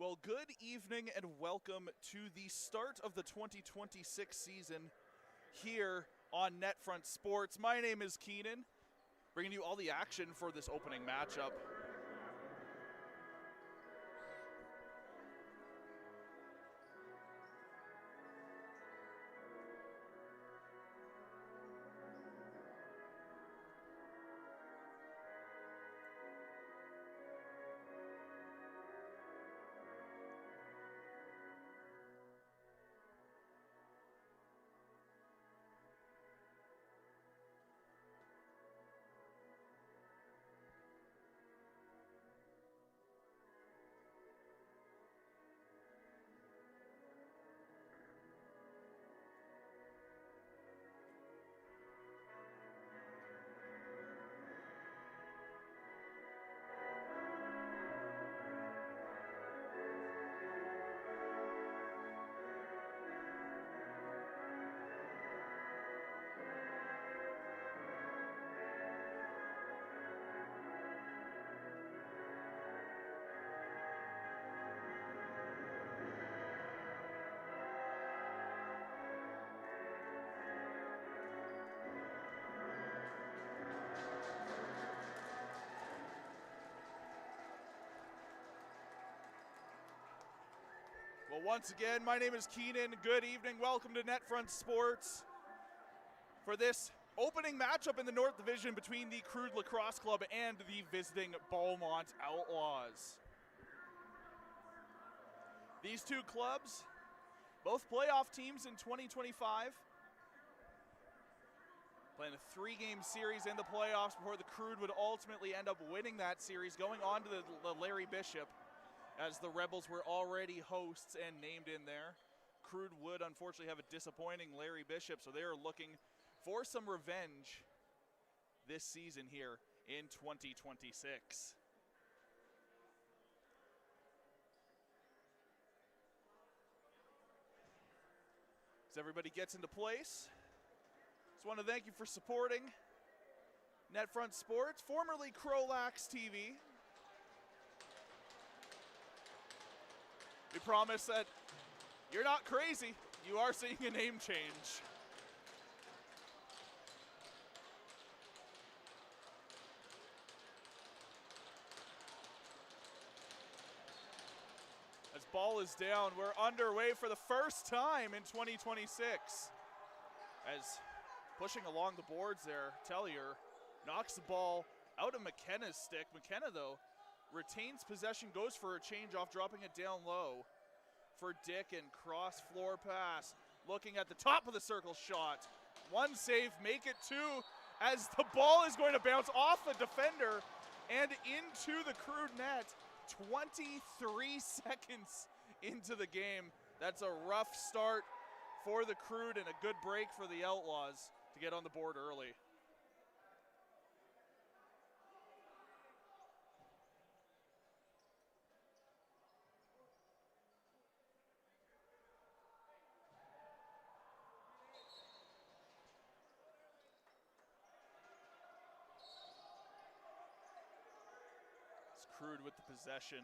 Well, good evening and welcome to the start of the 2026 season here on NetFront Sports. My name is Keenan, bringing you all the action for this opening matchup. Well, once again, my name is Keenan. Good evening. Welcome to NetFront Sports for this opening matchup in the North Division between the Crude Lacrosse Club and the visiting Beaumont Outlaws. These two clubs, both playoff teams in 2025, playing a three-game series in the playoffs before the Crude would ultimately end up winning that series, going on to the Larry Bishop, as the Rebels were already hosts and named in there. Crude would unfortunately have a disappointing Larry Bishop, so they are looking for some revenge this season here in 2026. As everybody gets into place, just want to thank you for supporting NetFront Sports, formerly Crowlax TV. We promise that you're not crazy. You are seeing a name change. As ball is down, we're underway for the first time in 2026. As pushing along the boards there, Tellier knocks the ball out of McKenna's stick. McKenna, though, retains possession, goes for a change off, dropping it down low for Dick, and cross floor pass. Looking at the top of the circle shot. One save, make it two, as the ball is going to bounce off a defender and into the Crude net. 23 seconds into the game. That's a rough start for the Crude and a good break for the Outlaws to get on the board early. Crude with the possession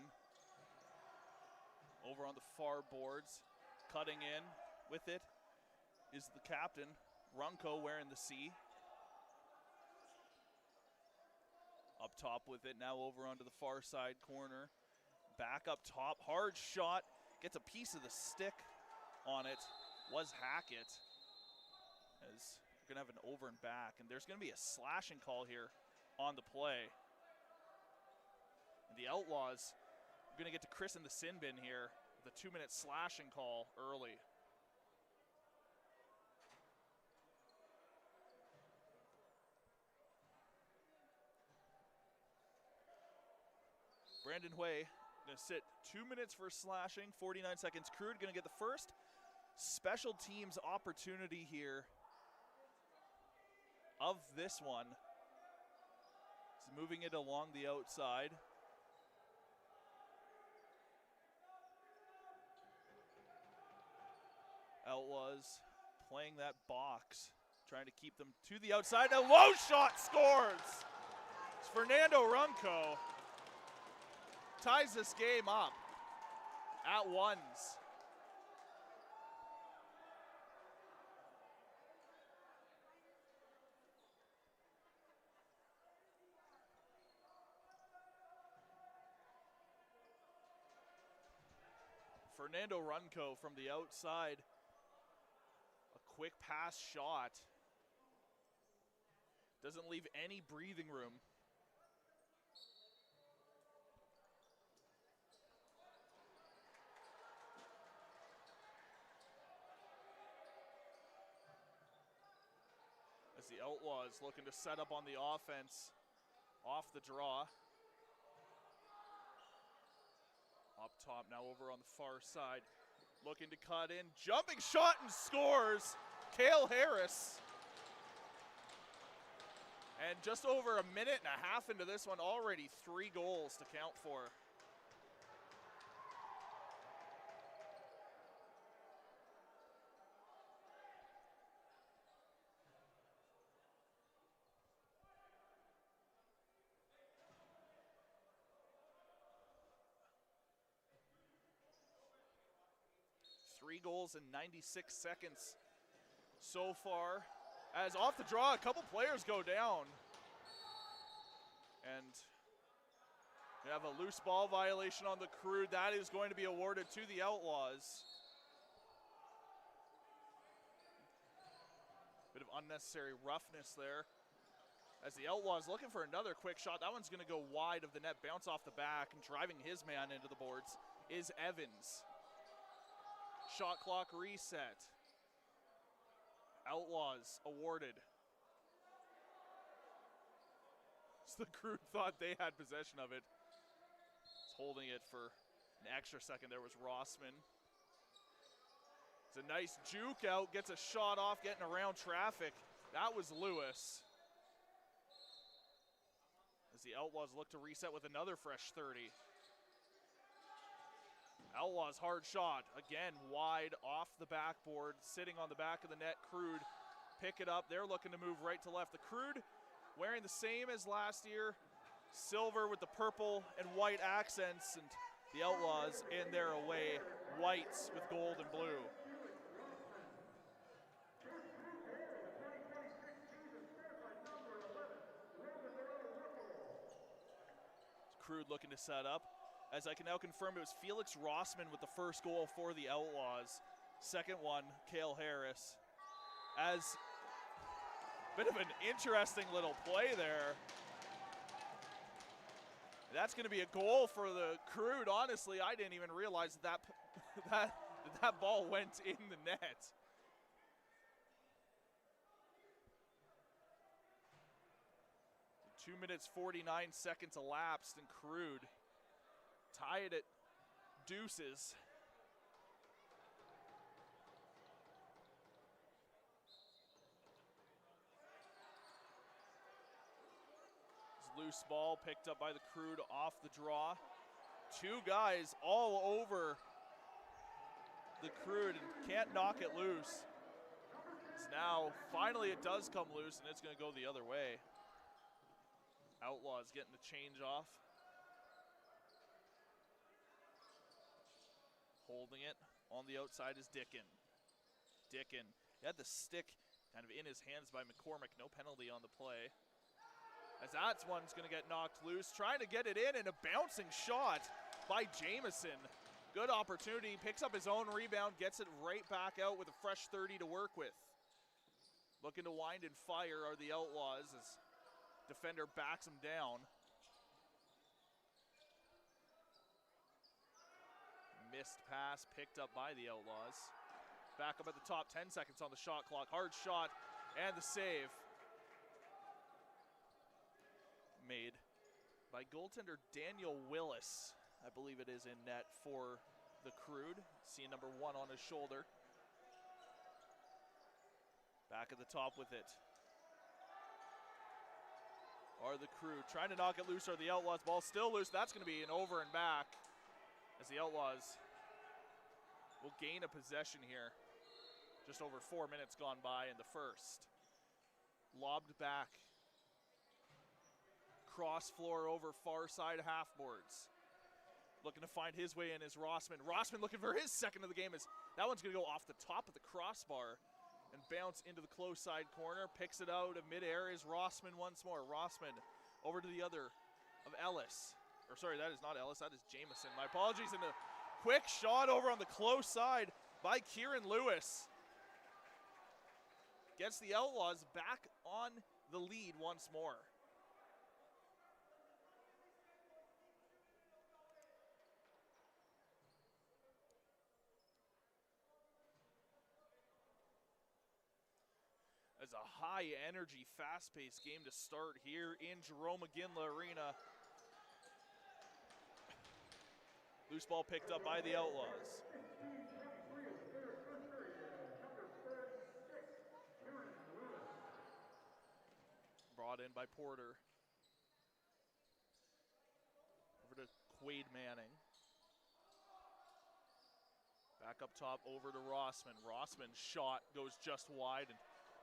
over on the far boards. Cutting in with it is the captain, Runco, wearing the C. Up top with it, now over onto the far side corner. Back up top, hard shot, gets a piece of the stick on it, was Hackett. As we're gonna have an over and back, and there's gonna be a slashing call here on the play. The Outlaws are going to get to Chris in the sin bin here with a 2-minute slashing call early. Brandon Hui going to sit 2 minutes for slashing, 49 seconds. Crude going to get the first special teams opportunity here of this one. He's moving it along the outside. Outlaws playing that box, trying to keep them to the outside. A low shot scores! It's Fernando Runco. Ties this game up. at ones. Fernando Runco from the outside. A quick pass shot. Doesn't leave any breathing room. As the Outlaws looking to set up on the offense off the draw. Up top now over on the far side. Looking to cut in. Jumping shot and scores. Cale Harris. And just over a minute and a half into this one, already 3 goals to count for. Three goals in 96 seconds so far. As off the draw, a couple players go down. And we have a loose ball violation on the Crude. That is going to be awarded to the Outlaws. Bit of unnecessary roughness there. As the Outlaws looking for another quick shot. That one's going to go wide of the net, bounce off the back, and driving his man into the boards is Evans. Shot clock reset. Outlaws awarded. So the Crude thought they had possession of it. Holding it for an extra second there was Rossman. It's a nice juke out, gets a shot off, getting around traffic. That was Lewis. As the Outlaws look to reset with another fresh 30. Outlaws hard shot, again wide off the backboard, sitting on the back of the net. Crude pick it up. They're looking to move right to left. The Crude wearing the same as last year, silver with the purple and white accents, and the Outlaws in their away whites with gold and blue. Crude looking to set up. As I can now confirm, it was Felix Rossman with the first goal for the Outlaws. Second one, Cale Harris. As a bit of an interesting little play there. That's going to be a goal for the Crude. Honestly, I didn't even realize that ball went in the net. Two minutes, 49 seconds elapsed, and Crude tied at deuces. Loose ball picked up by the Crude off the draw. Two guys all over the Crude and can't knock it loose. It's now, finally it does come loose, and it's going to go the other way. Outlaws getting the change off. Holding it on the outside is Dickin. Dickin, he had the stick kind of in his hands by McCormick. No penalty on the play. As that one's going to get knocked loose. Trying to get it in, and a bouncing shot by Jamison. Good opportunity, picks up his own rebound, gets it right back out with a fresh 30 to work with. Looking to wind and fire are the Outlaws as defender backs him down. Missed pass picked up by the Outlaws. Back up at the top, 10 seconds on the shot clock. Hard shot and the save. Made by goaltender Daniel Willis. I believe it is in net for the Crude. See number 1 on his shoulder. Back at the top with it are the Crude. Trying to knock it loose are the Outlaws. Ball still loose. That's going to be an over and back as the Outlaws will gain a possession here. Just over 4 minutes gone by in the first. Lobbed back. Cross floor over far side half boards. Looking to find his way in is Rossman. Rossman looking for his second of the game. That one's going to go off the top of the crossbar and bounce into the close side corner. Picks it out of midair is Rossman once more. Rossman over to the other of Ellis. Or sorry, that is not Ellis, that is Jameson. My apologies. And a quick shot over on the close side by Kieran Lewis. Gets the Outlaws back on the lead once more. As a high-energy, fast-paced game to start here in Jerome McGinley Arena. Loose ball picked up by the Outlaws. Brought in by Porter. Over to Quaid Manning. Back up top over to Rossman. Rossman's shot goes just wide and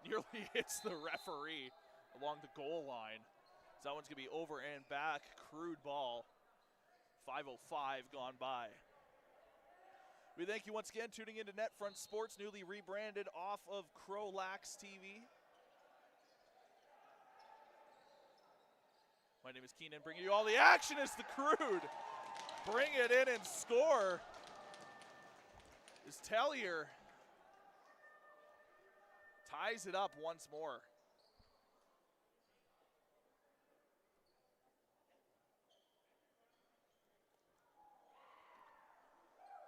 nearly hits the referee along the goal line. So that one's going to be over and back. Crude ball. 5:05 gone by. We thank you once again tuning into NetFront Sports, newly rebranded off of Lacrosse TV. My name is Keenan, bringing you all the action as the Crude bring it in and score. As Tellier ties it up once more.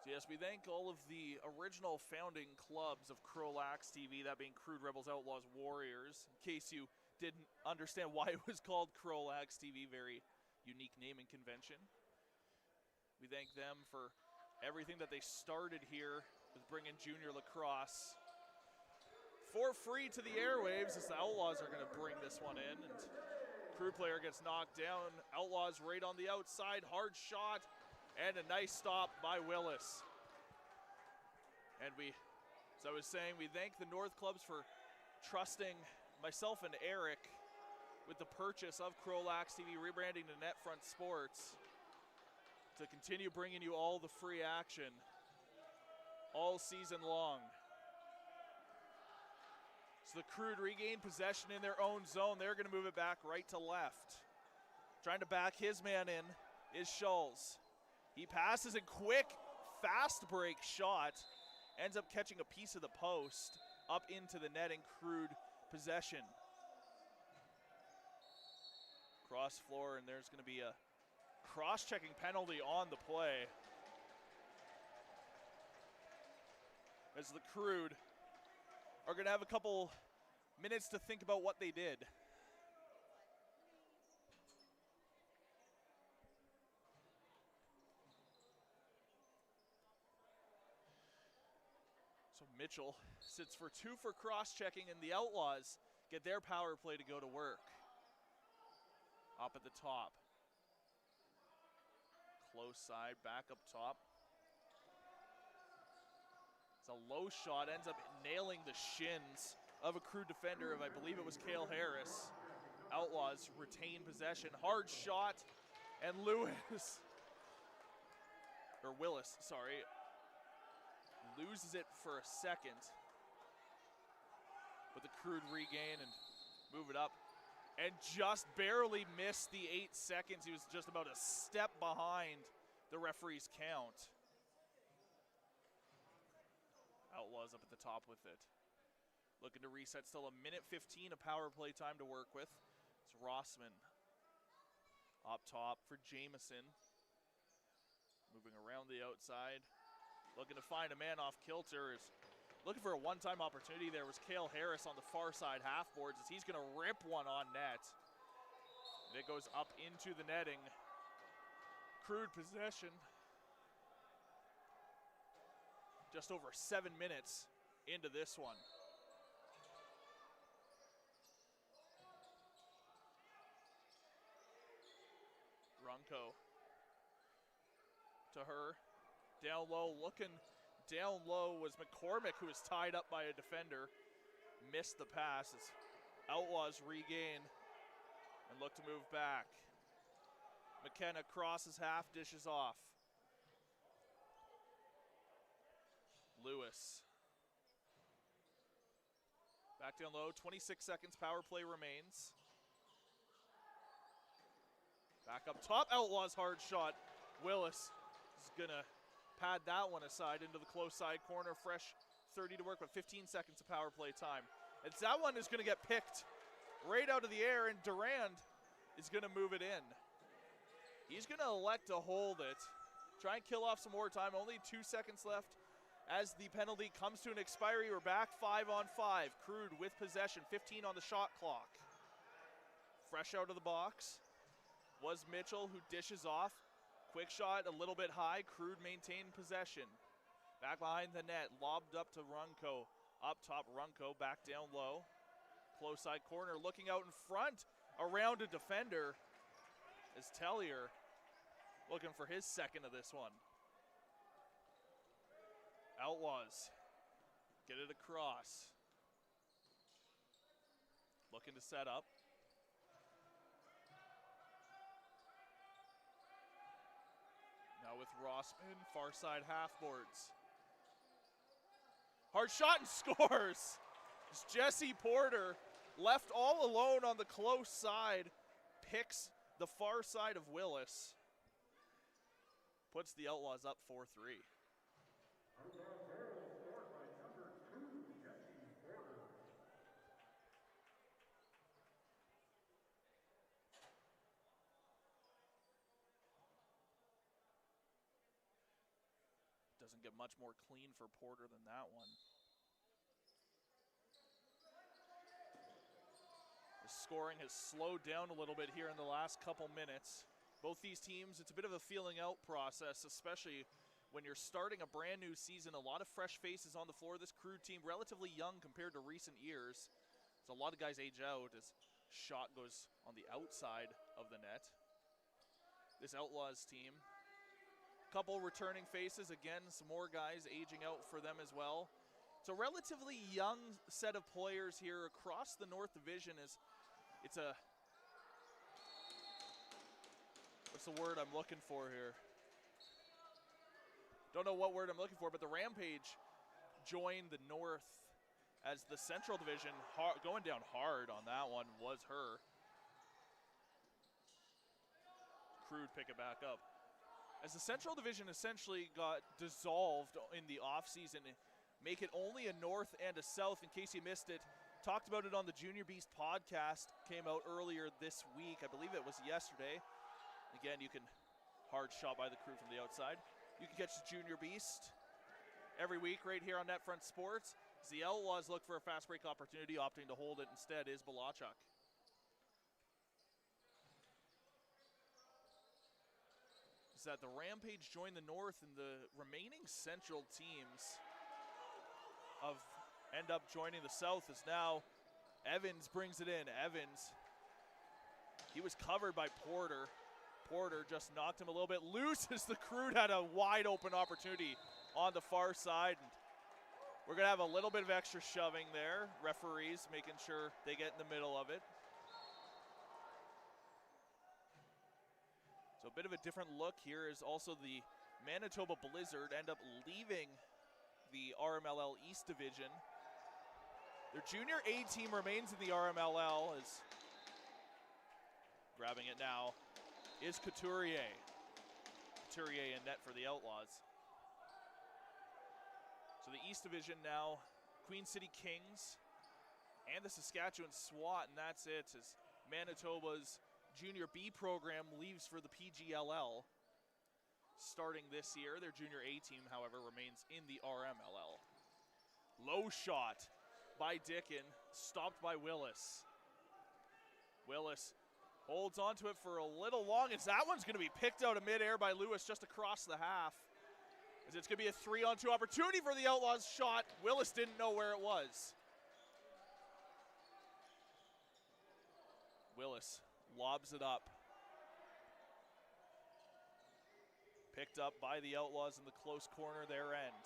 So yes, we thank all of the original founding clubs of Lacrosse TV, that being Crude, Rebels, Outlaws, Warriors. In case you didn't understand why it was called Lacrosse TV, very unique naming convention. We thank them for everything that they started here with bringing junior lacrosse for free to the airwaves, as the Outlaws are going to bring this one in. And Crude player gets knocked down. Outlaws right on the outside, hard shot, and a nice stop by Willis. And as I was saying, we thank the North clubs for trusting myself and Eric with the purchase of Lacrosse TV, rebranding to NetFront Sports, to continue bringing you all the free action all season long. So the Crude regain possession in their own zone. They're going to move it back right to left. Trying to back his man in is Schulz. He passes a quick, fast break shot. Ends up catching a piece of the post up into the netting. Crude possession. Cross floor, and there's going to be a cross-checking penalty on the play. As the Crude are going to have a couple minutes to think about what they did. So Mitchell sits for 2 for cross-checking, and the Outlaws get their power play to go to work. Up at the top. Close side, back up top. It's a low shot, ends up nailing the shins of a Crude defender of, I believe it was Cale Harris. Outlaws retain possession. Hard shot, and Willis, loses it for a second. But the Crude regain and move it up. And just barely missed the 8 seconds. He was just about a step behind the referee's count. Outlaws up at the top with it. Looking to reset, still 1:15 of power play time to work with. It's Rossman up top for Jameson. Moving around the outside. Looking to find a man off kilter. Is looking for a one-time opportunity. There was Cale Harris on the far side half boards as he's going to rip one on net. And it goes up into the netting. Crude possession. Just over 7 minutes into this one. Runco to her. Down low, looking down low was McCormick, who was tied up by a defender. Missed the pass as Outlaws regain and look to move back. McKenna crosses half, dishes off. Lewis. Back down low, 26 seconds, power play remains. Back up top, Outlaws hard shot. Willis is gonna pad that one aside into the close side corner. Fresh 30 to work with 15 seconds of power play time. And that one is gonna get picked right out of the air, and Durand is gonna move it in. He's gonna elect to hold it. Try and kill off some more time, only 2 seconds left as the penalty comes to an expiry. We're back 5-on-5. Crude with possession, 15 on the shot clock. Fresh out of the box was Mitchell, who dishes off. Quick shot, a little bit high. Crude maintained possession. Back behind the net, lobbed up to Runco. Up top, Runco back down low. Close side corner, looking out in front, around a defender is Tellier, looking for his second of this one. Outlaws get it across. Looking to set up. Now with Rossman, far side half boards. Hard shot and scores. It's Jesse Porter, left all alone on the close side, picks the far side of Willis. Puts the Outlaws up 4-3. Doesn't get much more clean for Porter than that one. The scoring has slowed down a little bit here in the last couple minutes. Both these teams, it's a bit of a feeling out process, especially when you're starting a brand new season. A lot of fresh faces on the floor. This Crude team, relatively young compared to recent years. So a lot of guys age out as shot goes on the outside of the net. This Outlaws team, couple returning faces, again, some more guys aging out for them as well. It's a relatively young set of players here across the North Division. It's a, what's the word I'm looking for here? Don't know what word I'm looking for, but the Rampage joined the North as the Central Division. Going down hard on that one was her. Crude pick it back up. As the Central Division essentially got dissolved in the offseason, make it only a North and a South. In case you missed it, talked about it on the Junior Beast podcast, came out earlier this week. I believe it was yesterday. Again, you can, hard shot by the Crude from the outside. You can catch the Junior Beast every week right here on NetFront Sports. As the Outlaws look for a fast break opportunity, opting to hold it instead is Balachuk. That the Rampage join the North, and the remaining Central teams end up joining the South. As now Evans brings it in. Evans, he was covered by Porter. Porter just knocked him a little bit loose as the Crude had a wide open opportunity on the far side. And we're gonna have a little bit of extra shoving there. Referees making sure they get in the middle of it. So a bit of a different look here is also the Manitoba Blizzard end up leaving the RMLL East Division. Their junior A team remains in the RMLL. As grabbing it now is Couturier. Couturier in net for the Outlaws. So the East Division now, Queen City Kings and the Saskatchewan SWAT, and that's it, as Manitoba's Junior B program leaves for the PGLL starting this year. Their Junior A team, however, remains in the RMLL. Low shot by Dickin, stopped by Willis. Willis holds onto it for a little long, as that one's gonna be picked out of midair by Lewis just across the half. As it's gonna be a 3-on-2 opportunity for the Outlaws shot. Willis didn't know where it was. Willis lobs it up. Picked up by the Outlaws in the close corner their end.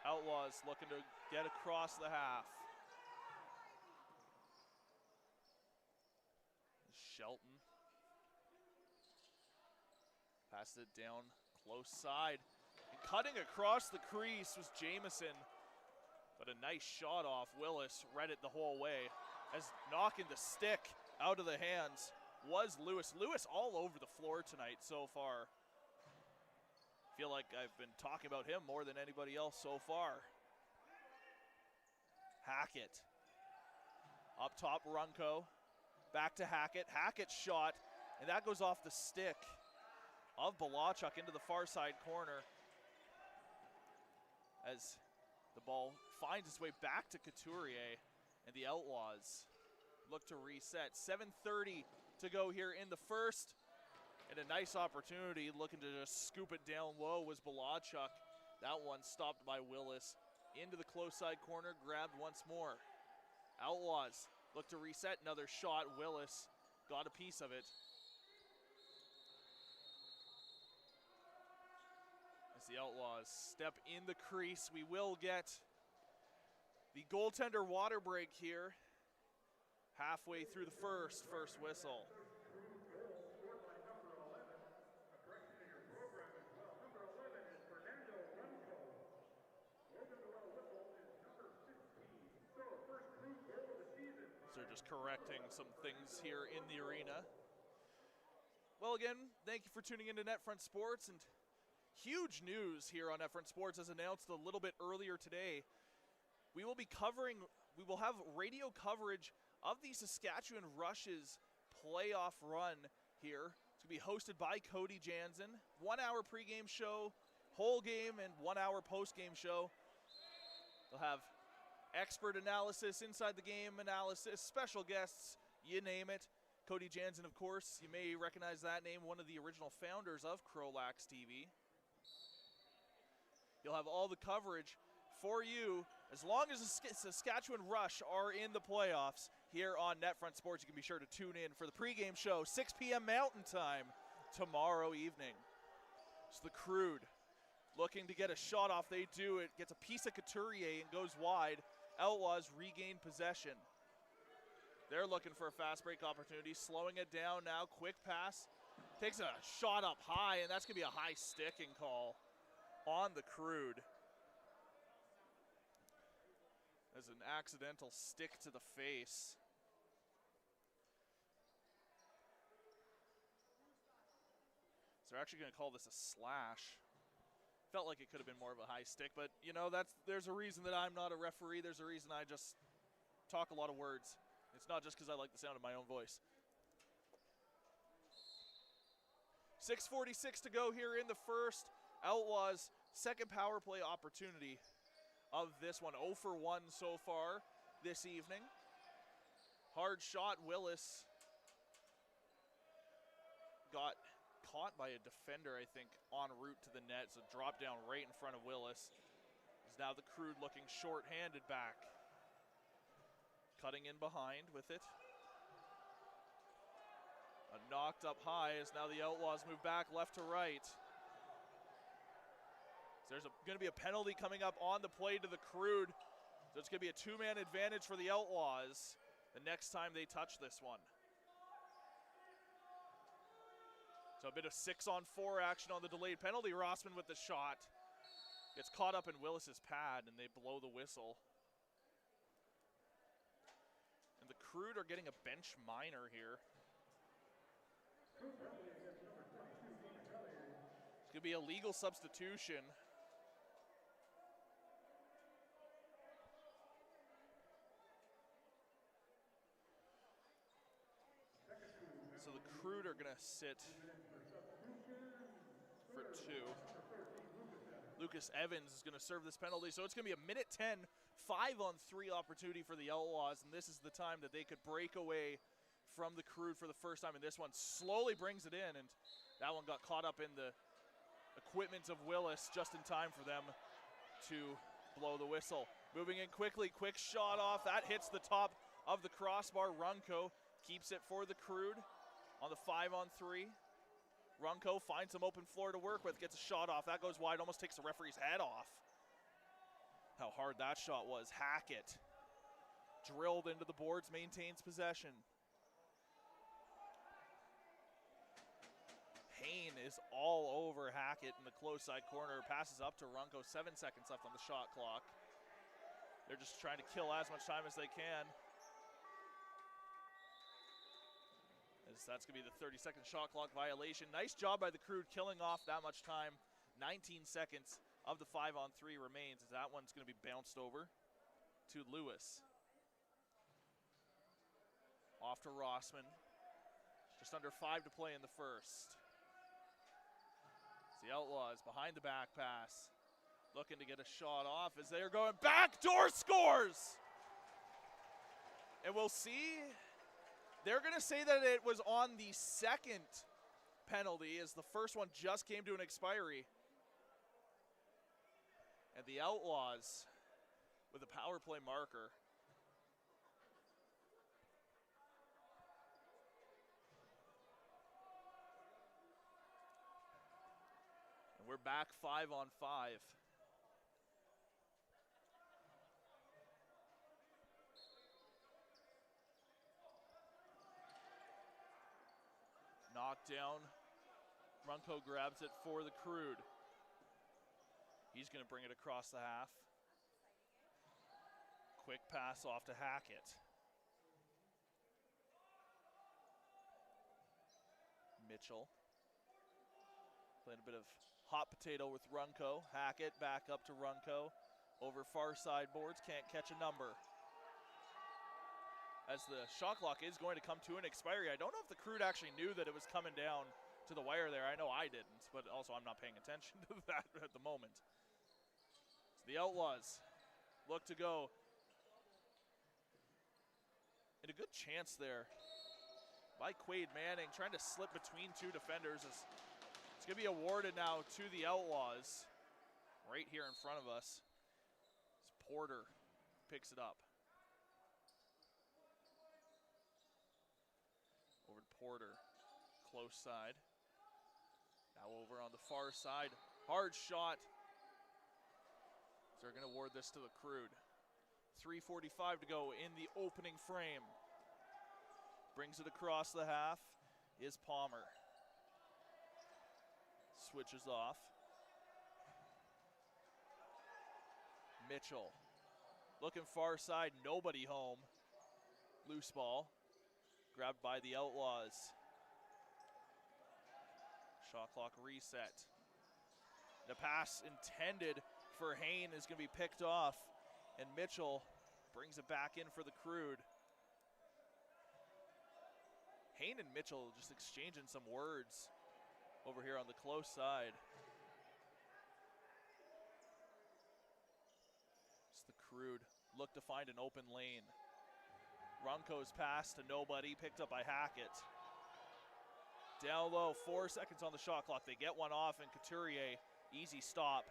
Outlaws looking to get across the half. Shelton passed it down close side. And Cutting across the crease was Jamison, but a nice shot off. Willis read it the whole way, as knocking the stick out of the hands was Lewis. Lewis all over the floor tonight so far. Feel like I've been talking about him more than anybody else so far. Hackett. Up top, Runco. Back to Hackett. Hackett's shot, and that goes off the stick of Balachuk into the far side corner, as the ball finds its way back to Couturier, and the Outlaws look to reset. 7:30 to go here in the first, and a nice opportunity looking to just scoop it down low was Balachuk. That one stopped by Willis. Into the close side corner, grabbed once more. Outlaws look to reset, another shot. Willis got a piece of it. As the Outlaws step in the crease, we will get the goaltender water break here halfway through the first whistle. So they're just correcting some things here in the arena. Well, again, thank you for tuning into NetFront Sports, and huge news here on NetFront Sports as announced a little bit earlier today. We will have radio coverage of the Saskatchewan Rush's playoff run here. It's going to be hosted by Cody Jansen. 1 hour pregame show, whole game, and 1 hour postgame show. They'll have expert analysis, inside the game analysis, special guests, you name it. Cody Jansen, of course, you may recognize that name, one of the original founders of Crowlax TV. You'll have all the coverage for you as long as the Saskatchewan Rush are in the playoffs here on NetFront Sports. You can be sure to tune in for the pregame show, 6 p.m. Mountain Time tomorrow evening. It's the Crude looking to get a shot off. They do. It gets a piece of Couturier and goes wide. Outlaws regain possession. They're looking for a fast break opportunity, slowing it down now. Quick pass. Takes a shot up high, and that's going to be a high sticking call on the Crude. As an accidental stick to the face. So they're actually going to call this a slash. Felt like it could have been more of a high stick, but you know, there's a reason that I'm not a referee. There's a reason I just talk a lot of words. It's not just because I like the sound of my own voice. 6:46 to go here in the first. Outlaws' second power play opportunity of this one. 0 for 1 so far this evening. Hard shot. Willis got caught by a defender, I think, en route to the net. So drop down right in front of Willis. Is now the Crude looking short-handed back. Cutting in behind with it. A knocked up high as now the Outlaws move back left to right. So there's going to be a penalty coming up on the play to the Crude. So it's going to be a two-man advantage for the Outlaws the next time they touch this one. So a bit of 6-on-4 action on the delayed penalty. Rossman with the shot. Gets caught up in Willis's pad, and they blow the whistle. And the Crude are getting a bench minor here. It's going to be a legal substitution. So the Crude are going to sit for 2. Lucas Evans is going to serve this penalty, so it's going to be a minute 10, 5-on-3 opportunity for the Outlaws, and this is the time that they could break away from the Crude for the first time, and this one slowly brings it in, and that one got caught up in the equipment of Willis just in time for them to blow the whistle. Moving in quickly, quick shot off. That hits the top of the crossbar. Runco keeps it for the Crude on the 5-on-3. Runco finds some open floor to work with, gets a shot off. That goes wide, almost takes the referee's head off. How hard that shot was. Hackett drilled into the boards, maintains possession. Hain is all over Hackett in the close side corner. Passes up to Runco. 7 seconds left on the shot clock. They're just trying to kill as much time as they can. As that's going to be the 30-second shot clock violation. Nice job by the Crude killing off that much time. 19 seconds of the 5-on-3 remains, as that one's going to be bounced over to Lewis. Off to Rossman. Just under 5 to play in the first. It's the Outlaws behind the back pass. Looking to get a shot off as they're going backdoor scores! And we'll see. They're going to say that it was on the second penalty, as the first one just came to an expiry. And the Outlaws with a power play marker. And we're back 5-on-5. Knocked down. Runco grabs it for the Crude. He's going to bring it across the half. Quick pass off to Hackett. Mitchell. Playing a bit of hot potato with Runco. Hackett back up to Runco. Over far side boards, can't catch a number. As the shot clock is going to come to an expiry. I don't know if the Crude actually knew that it was coming down to the wire there. I know I didn't, but also I'm not paying attention to that at the moment. So the Outlaws look to go. And a good chance there by Quaid Manning, trying to slip between two defenders. It's going to be awarded now to the Outlaws right here in front of us. As Porter picks it up. Over to Porter, close side. Now over on the far side, hard shot. So they're going to award this to the Crude. 3:45 to go in the opening frame. Brings it across the half is Palmer. Switches off. Mitchell looking far side, nobody home. Loose ball. Grabbed by the Outlaws. Shot clock reset. The pass intended for Hain is going to be picked off, and Mitchell brings it back in for the Crude. Hain and Mitchell just exchanging some words over here on the close side. It's the Crude look to find an open lane. Runco's pass to nobody, picked up by Hackett. Down low, 4 seconds on the shot clock. They get one off, and Couturier, easy stop.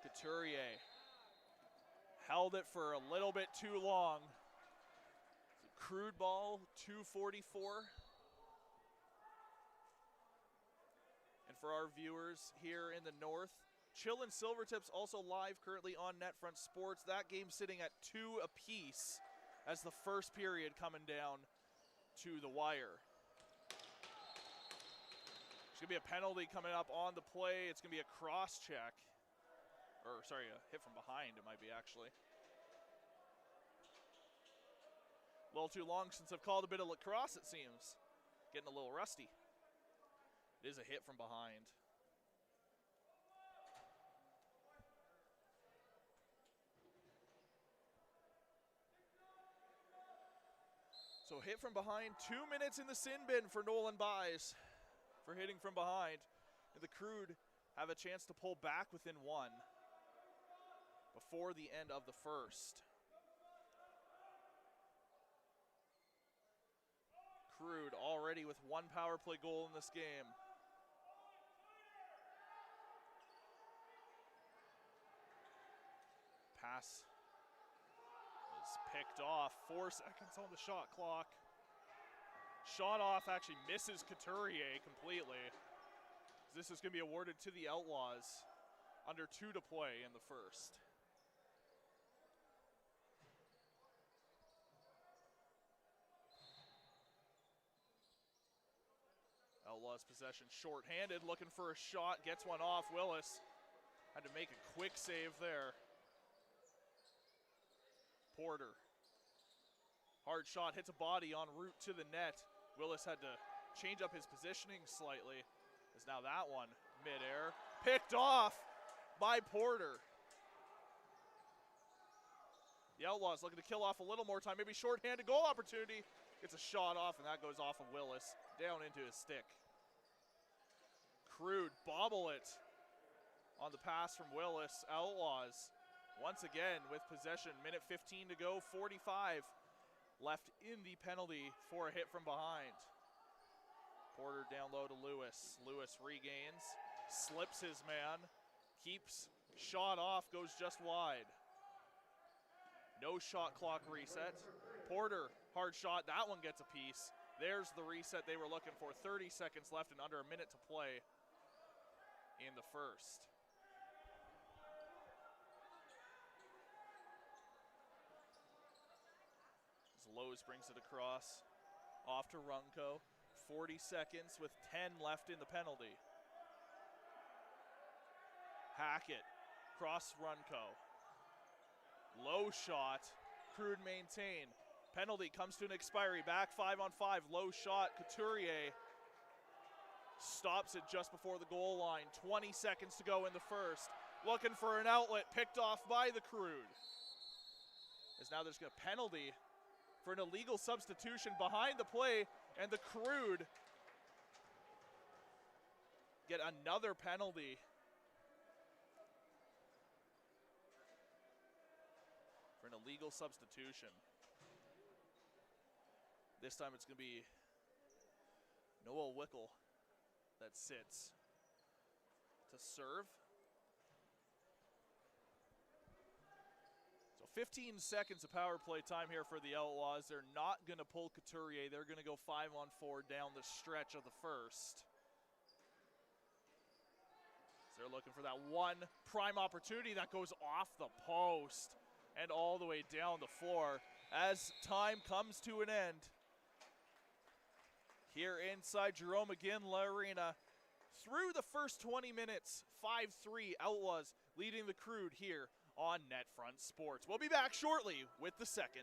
Couturier held it for a little bit too long. Crude ball, 2:44. And for our viewers here in the north, Chill and Silvertips also live currently on NetFront Sports. That game sitting at 2 apiece as the first period coming down to the wire. There's going to be a penalty coming up on the play. It's going to be a cross check. Or, sorry, a hit from behind it might be actually. A little too long since I've called a bit of lacrosse, it seems. Getting a little rusty. It is a hit from behind. So hit from behind, 2 minutes in the sin bin for Nolan Buys for hitting from behind. And the Crude have a chance to pull back within 1 before the end of the first. Crude already with 1 power play goal in this game. Pass is picked off. 4 seconds on the shot clock. Shot off actually misses Couturier completely. This is going to be awarded to the Outlaws. Under 2 to play in the first. Outlaws possession short-handed, looking for a shot, gets one off. Willis had to make a quick save there. Porter, hard shot, hits a body en route to the net. Willis had to change up his positioning slightly, as now that one midair, picked off by Porter. The Outlaws looking to kill off a little more time, maybe short-handed goal opportunity. Gets a shot off, and that goes off of Willis, down into his stick. Crude bobble it on the pass from Willis. Outlaws once again with possession. Minute 15 to go, 45 left in the penalty for a hit from behind. Porter down low to Lewis. Lewis regains, slips his man, keeps shot off, goes just wide. No shot clock reset. Porter, hard shot, that one gets a piece. There's the reset they were looking for. 30 seconds left and under a minute to play in the first. As Lowe's brings it across, off to Runco. 40 seconds with 10 left in the penalty. Hackett, cross Runco. Low shot, Crude maintain. Penalty comes to an expiry, back 5-on-5, low shot, Couturier stops it just before the goal line. 20 seconds to go in the first. Looking for an outlet, picked off by the Crude. As now there's a penalty for an illegal substitution behind the play, and the Crude get another penalty. For an illegal substitution. This time it's going to be Noel Wickel that sits to serve. So 15 seconds of power play time here for the Outlaws. They're not going to pull Couturier. They're going to go 5-on-4 down the stretch of the first. So they're looking for that one prime opportunity that goes off the post and all the way down the floor as time comes to an end. Here inside Jerome McGinley Arena, through the first 20 minutes, 5-3 Outlaws leading the Crude here on NetFront Sports. We'll be back shortly with the second.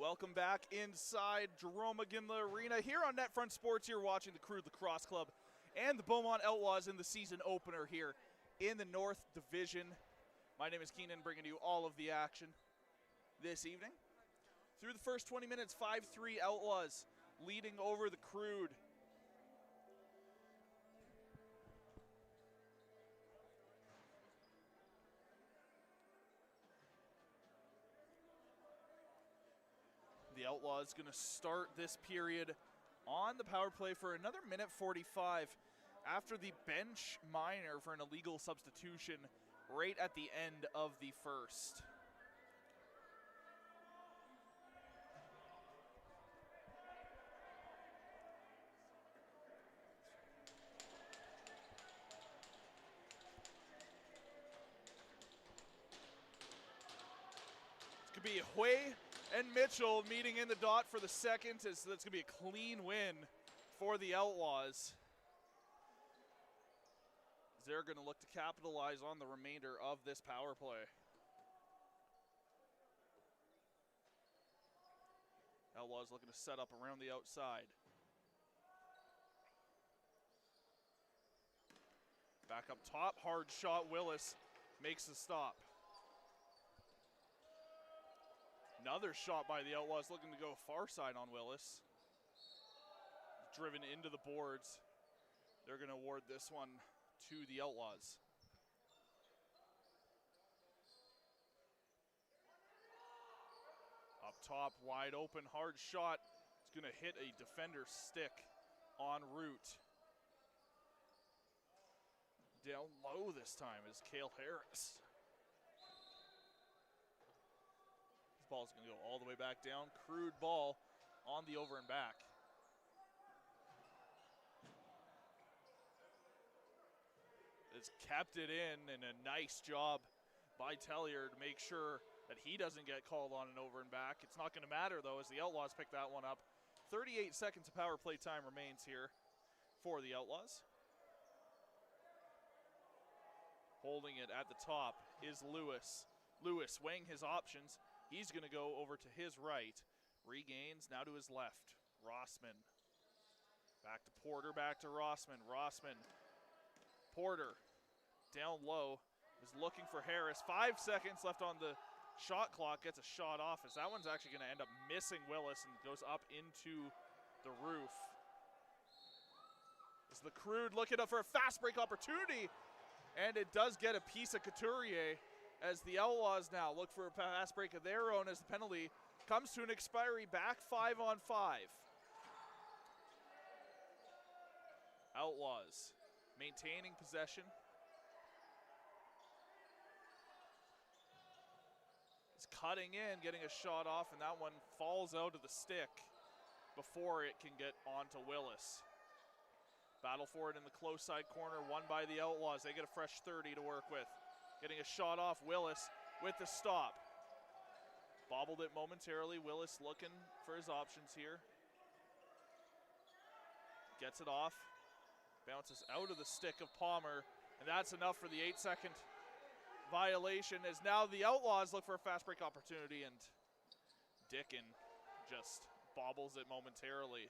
Welcome back inside Jerome McGinley Arena here on NetFront Sports. You're watching the Crude Lacrosse Club and the Beaumont Outlaws in the season opener here in the North Division. My name is Keenan, bringing you all of the action this evening. Through the first 20 minutes, 5-3 Outlaws leading over the Crude. The Outlaws going to start this period on the power play for another minute 45 after the bench minor for an illegal substitution right at the end of the first. It's going to be Hui and Mitchell meeting in the dot for the second, as that's going to be a clean win for the Outlaws. They're going to look to capitalize on the remainder of this power play. Outlaws looking to set up around the outside. Back up top, hard shot, Willis makes the stop. Another shot by the Outlaws looking to go far side on Willis. Driven into the boards. They're going to award this one to the Outlaws. Up top, wide open, hard shot. It's going to hit a defender's stick en route. Down low this time is Cale Harris. Ball's going to go all the way back down. Crude ball on the over and back. It's kept it in, and a nice job by Tellier to make sure that he doesn't get called on an over and back. It's not going to matter, though, as the Outlaws pick that one up. 38 seconds of power play time remains here for the Outlaws. Holding it at the top is Lewis. Lewis weighing his options. He's going to go over to his right. Regains now to his left. Rossman. Back to Porter, back to Rossman. Rossman. Porter down low is looking for Harris. 5 seconds left on the shot clock. Gets a shot off as that one's actually going to end up missing Willis and goes up into the roof. As the Crude looking up for a fast break opportunity. And it does get a piece of Couturier, as the Outlaws now look for a pass break of their own as the penalty comes to an expiry, back 5-on-5. Outlaws maintaining possession. It's cutting in, getting a shot off, and that one falls out of the stick before it can get onto Willis. Battle for it in the close side corner, won by the Outlaws. They get a fresh 30 to work with. Getting a shot off, Willis with the stop. Bobbled it momentarily. Willis looking for his options here. Gets it off. Bounces out of the stick of Palmer. And that's enough for the 8-second violation, as now the Outlaws look for a fast break opportunity, and Dickin just bobbles it momentarily.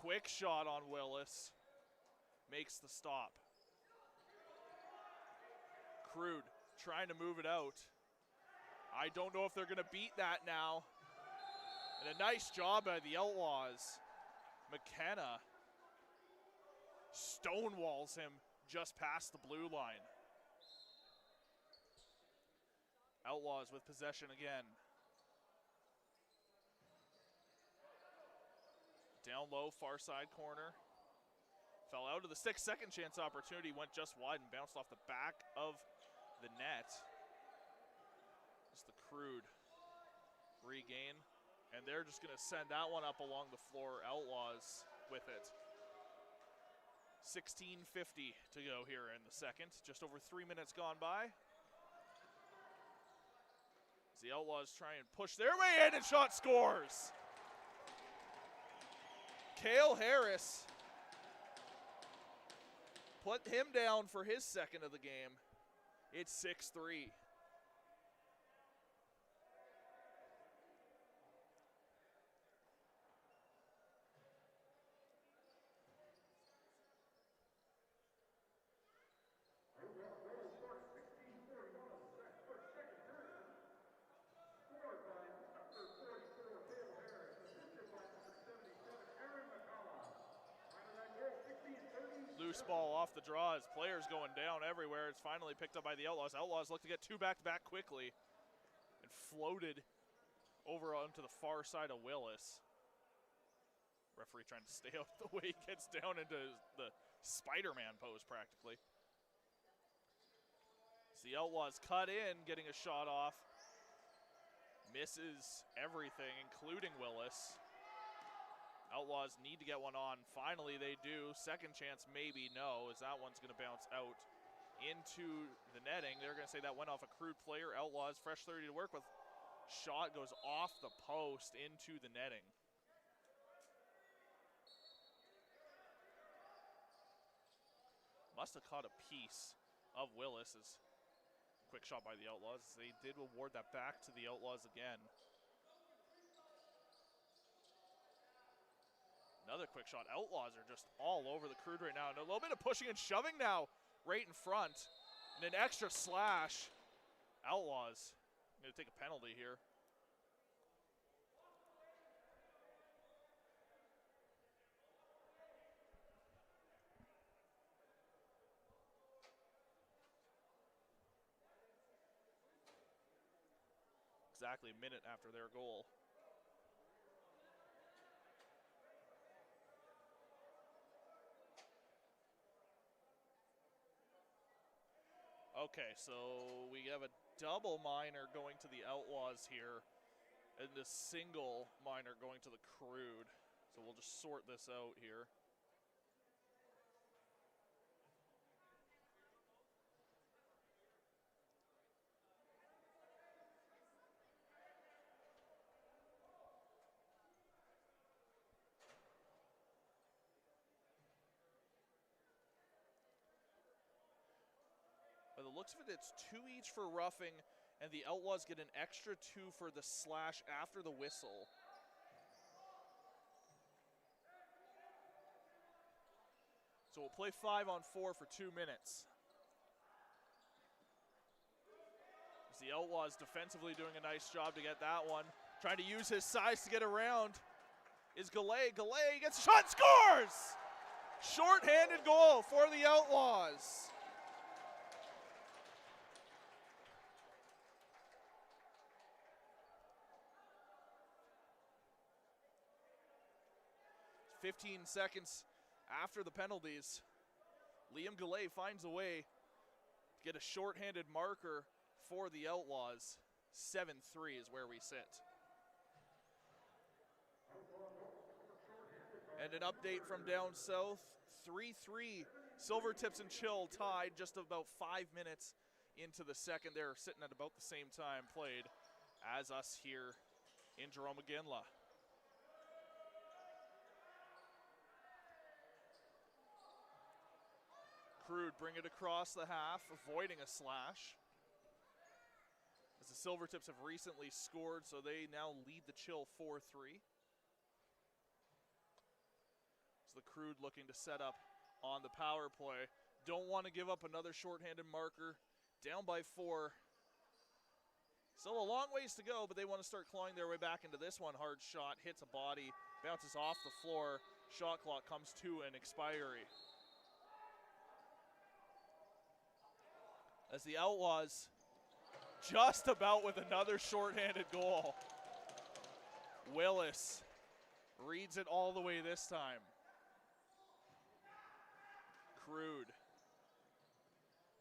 Quick shot on Willis. Makes the stop. Crude trying to move it out. I don't know if they're going to beat that now. And a nice job by the Outlaws. McKenna stonewalls him just past the blue line. Outlaws with possession again. Down low, far side corner. Fell out of the stick. Second chance opportunity, went just wide and bounced off the back of the net. It's the Crude regain, and they're just going to send that one up along the floor. Outlaws with it. 16:50 to go here in the second. Just over 3 minutes gone by. As the Outlaws try and push their way in, and shot scores. Cale Harris put him down for his second of the game. It's 6-3. loose ball off the draw as players going down everywhere. It's finally picked up by the Outlaws. Outlaws look to get 2 back-to-back quickly and floated over onto the far side of Willis. Referee trying to stay out the way he gets down into the Spider-Man pose practically. So the Outlaws cut in, getting a shot off. Misses everything, including Willis. Outlaws need to get one on. Finally, they do. Second chance, maybe no, as that one's going to bounce out into the netting. They're going to say that went off a Crude player. Outlaws, fresh 30 to work with. Shot goes off the post into the netting. Must have caught a piece of Willis's. Quick shot by the Outlaws. They did award that back to the Outlaws again. Another quick shot. Outlaws are just all over the Crude right now. And a little bit of pushing and shoving now right in front. And an extra slash. Outlaws going to take a penalty here. Exactly a minute after their goal. Okay, so we have a double minor going to the Outlaws here and a single minor going to the Crude. So we'll just sort this out here. By the looks of it, it's 2 each for roughing, and the Outlaws get an extra 2 for the slash after the whistle. So we'll play 5-on-4 for 2 minutes. As the Outlaws defensively doing a nice job to get that one. Trying to use his size to get around is Gallet. Gallet gets a shot, scores! Short-handed goal for the Outlaws. "15 seconds after the penalties, Liam Gallet finds a way to get a short-handed marker for the Outlaws. 7-3 is where we sit. And an update from down south, 3-3. Silvertips and Chill tied just about 5 minutes into the second. They're sitting at about the same time played as us here in Jerome-McGinley. Crude bring it across the half, avoiding a slash. As the Silvertips have recently scored, so they now lead the Chill 4-3. So the Crude looking to set up on the power play. Don't want to give up another shorthanded marker. Down by 4. Still a long ways to go, but they want to start clawing their way back into this one. Hard shot, hits a body, bounces off the floor. Shot clock comes to an expiry. As the Outlaws just about with another shorthanded goal. Willis reads it all the way this time. Crude.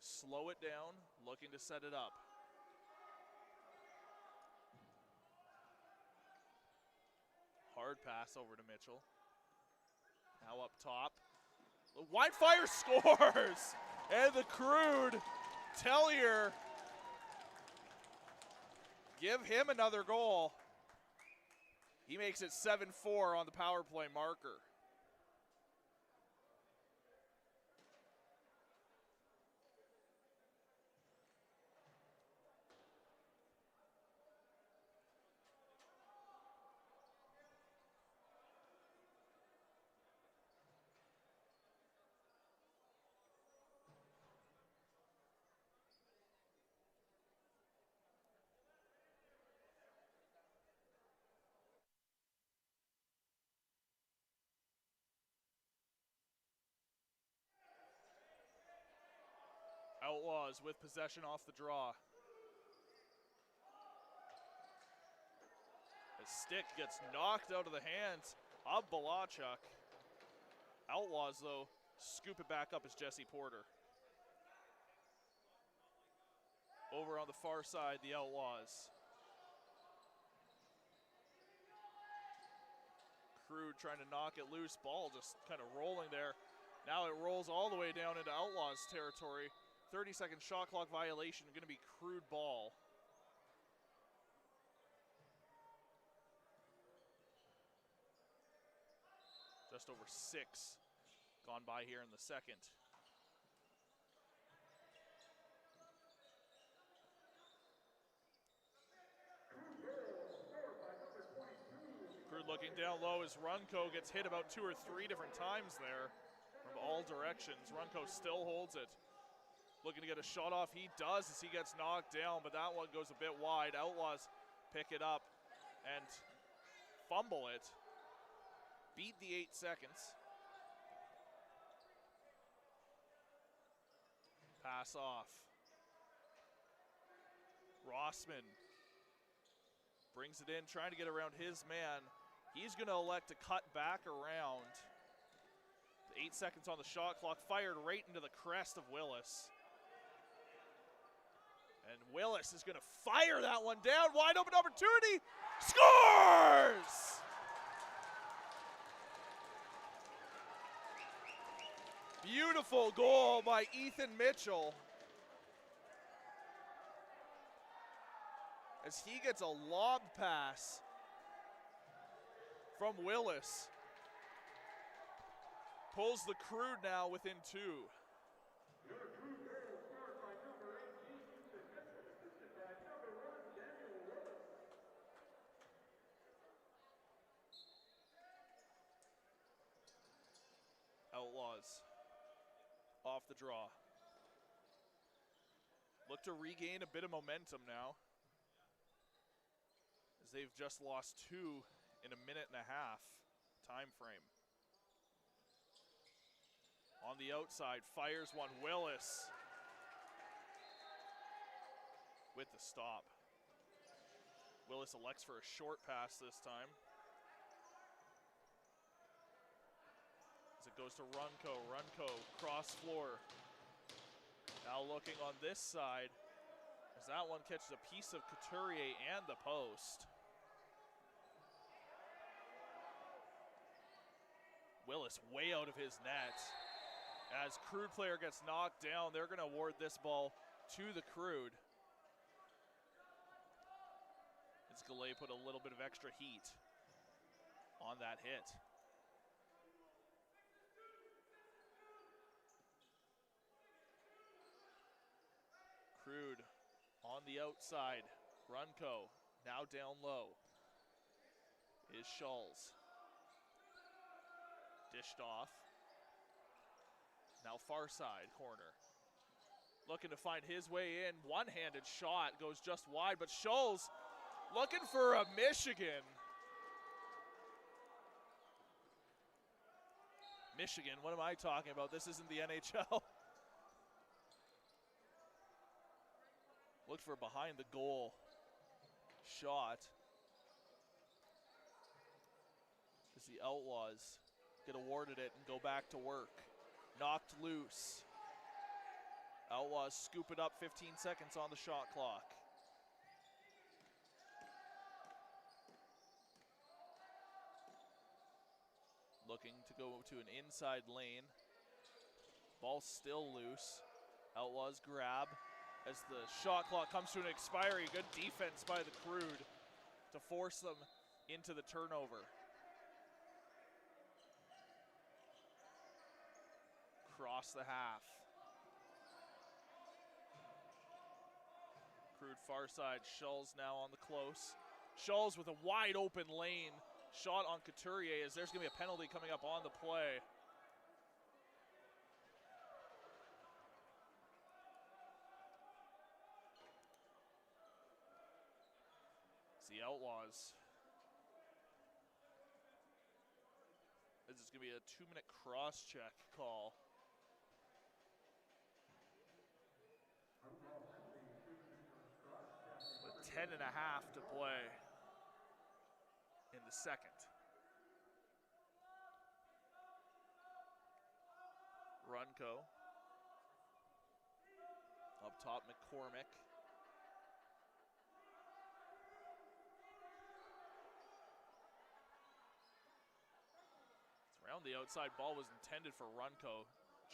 Slow it down, looking to set it up. Hard pass over to Mitchell. Now up top. Wildfire scores! And the Crude, Tellier, give him another goal. He makes it 7-4 on the power play marker. Outlaws with possession off the draw. The stick gets knocked out of the hands of Balachuk. Outlaws, though, scoop it back up as Jesse Porter. Over on the far side, the Outlaws. Crude trying to knock it loose. Ball just kind of rolling there. Now it rolls all the way down into Outlaws territory. 30-second shot clock violation, going to be Crude ball. Just over 6 gone by here in the second. Crude looking down low as Runco gets hit about 2 or 3 different times there from all directions. Runco still holds it. Looking to get a shot off. He does as he gets knocked down, but that one goes a bit wide. Outlaws pick it up and fumble it. Beat the 8 seconds. Pass off. Rossman brings it in, trying to get around his man. He's going to elect to cut back around. 8 seconds on the shot clock, fired right into the crest of Willis. And Willis is going to fire that one down. Wide open opportunity. Scores! Beautiful goal by Ethan Mitchell. As he gets a lob pass from Willis. Pulls the Crude now within 2. Outlaws off the draw. Look to regain a bit of momentum now, as they've just lost 2 in a minute and a half time frame. On the outside, fires one. Willis with the stop. Willis elects for a short pass this time. As it goes to Runco. Runco cross floor. Now looking on this side, as that one catches a piece of Couturier and the post. Willis way out of his net. As Crude player gets knocked down, they're going to award this ball to the Crude. As Gallet put a little bit of extra heat on that hit. Crude on the outside. Runco now down low is Schulz. Dished off. Now far side corner. Looking to find his way in. One-handed shot goes just wide, but Schulz looking for a Michigan. Michigan, what am I talking about? This isn't the NHL. Looked for behind the goal shot. As the Outlaws get awarded it and go back to work. Knocked loose. Outlaws scoop it up, 15 seconds on the shot clock. Looking to go to an inside lane. Ball still loose. Outlaws grab as the shot clock comes to an expiry. Good defense by the Crude to force them into the turnover. Across the half. Crude far side. Schulz now on the close. Schulz with a wide open lane. Shot on Couturier as there's going to be a penalty coming up on the play. It's the Outlaws. This is going to be a 2-minute cross-check call. 10 and a half to play in the second. Runco. Up top, McCormick. It's around the outside. Ball was intended for Runco.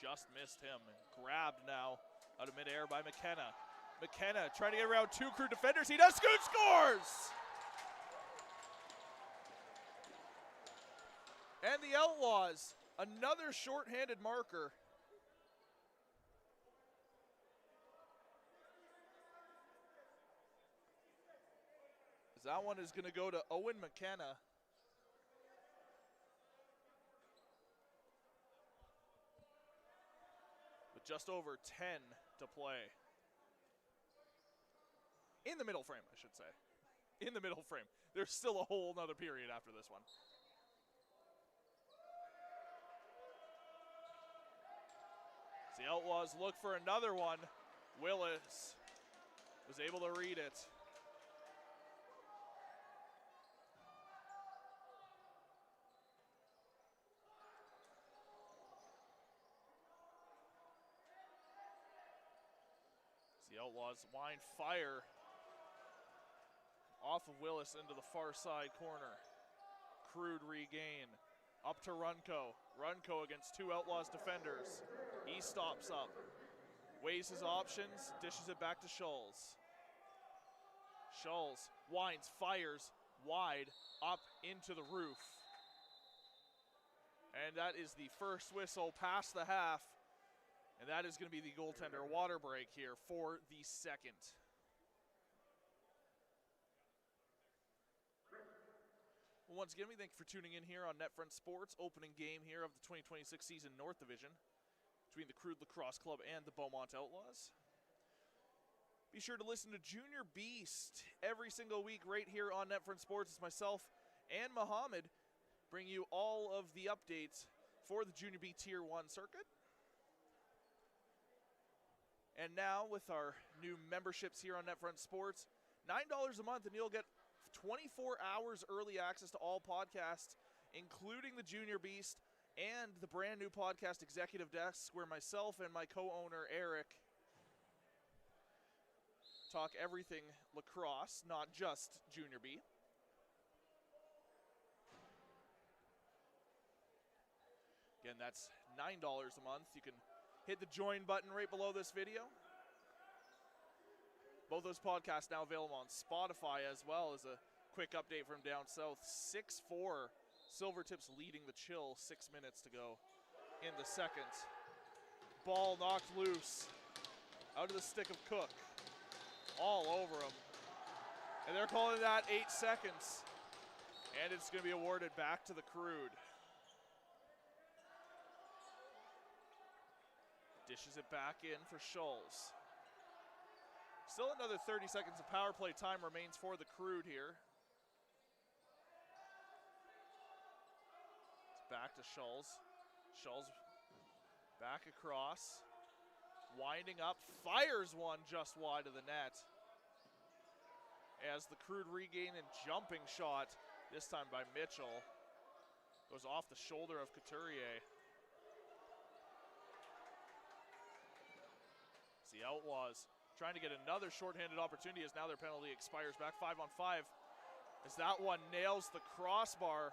Just missed him. And grabbed now out of midair by McKenna. McKenna trying to get around two Crude defenders. He does. Scoot scores! And the Outlaws, another shorthanded marker. As that one is going to go to Owen McKenna. With just over 10 to play. In the middle frame, I should say. In the middle frame. There's still a whole nother period after this one. The Outlaws look for another one. Willis was able to read it. The Outlaws wind fire off of Willis into the far side corner. Crude regain. Up to Runco. Runco against two Outlaws defenders. He stops up. Weighs his options. Dishes it back to Schulz. Schulz winds, fires wide up into the roof. And that is the first whistle past the half. And that is going to be the goaltender water break here for the second. Well, once again, we thank you for tuning in here on NetFront Sports, opening game here of the 2026 season North Division between the Crude Lacrosse Club and the Beaumont Outlaws. Be sure to listen to Junior Beast every single week right here on NetFront Sports. It's myself and Muhammad bring you all of the updates for the Junior B Tier 1 circuit. And now with our new memberships here on NetFront Sports, $9 a month and you'll get 24 hours early access to all podcasts, including the Junior Beast and the brand new podcast Executive Desk, where myself and my co-owner Eric talk everything lacrosse, not just Junior B. Again, that's $9 a month. You can hit the join button right below this video. Both those podcasts now available on Spotify, as well as a quick update from down south. 6-4, Silvertips leading the Chill, 6 minutes to go in the second. Ball knocked loose out of the stick of Cook. All over him. And they're calling that 8 seconds. And it's going to be awarded back to the Crude. Dishes it back in for Schulz. Still another 30 seconds of power play time remains for the Crude here. It's back to Schulz. Schulz back across. Winding up, fires one just wide of the net. As the Crude regain and jumping shot, this time by Mitchell. Goes off the shoulder of Couturier. The Outlaws trying to get another shorthanded opportunity as now their penalty expires. Back 5-on-5 as that one nails the crossbar.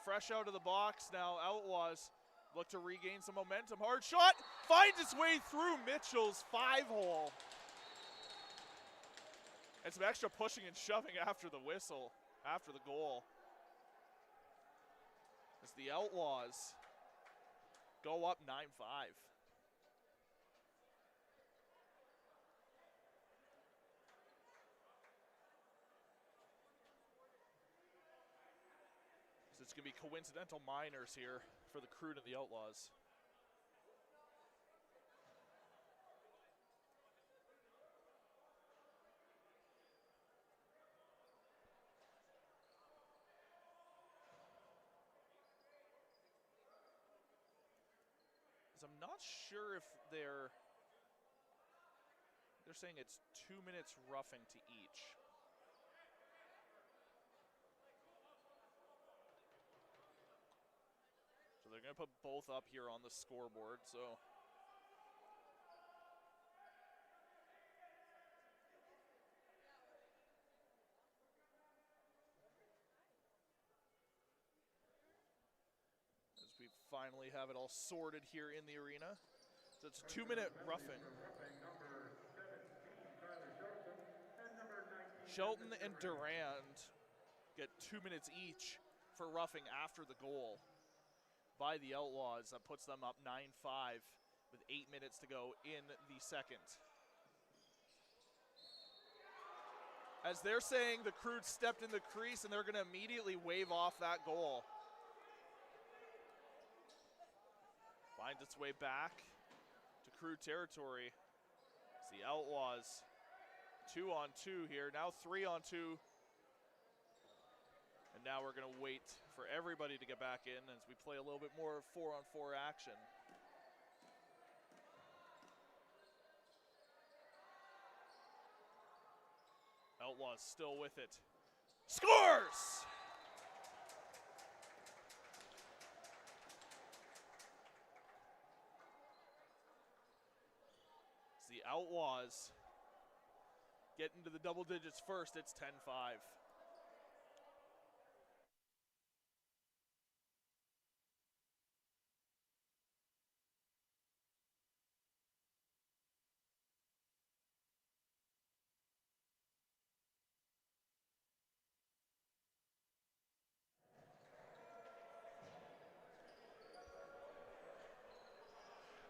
Fresh out of the box now. Outlaws look to regain some momentum. Hard shot finds its way through Mitchell's 5-hole. And some extra pushing and shoving after the whistle, after the goal. As the Outlaws go up 9-5. It's going to be coincidental minors here for the Crude and the Outlaws. I'm not sure if they're saying it's 2 minutes roughing to each. to put both up here on the scoreboard, so. As we finally have it all sorted here in the arena. So it's a 2-minute roughing. Shelton and Durand get 2 minutes each for roughing after the goal by the Outlaws. That puts them up 9-5 with 8 minutes to go in the second. As they're saying, the Crude stepped in the crease and they're going to immediately wave off that goal. Finds its way back to Crude territory. It's the Outlaws 2-on-2 here, now 3-on-2. And now we're going to wait for everybody to get back in as we play a little bit more 4-on-4 action. Outlaws still with it. Scores! It's the Outlaws get into the double digits first. It's 10-5.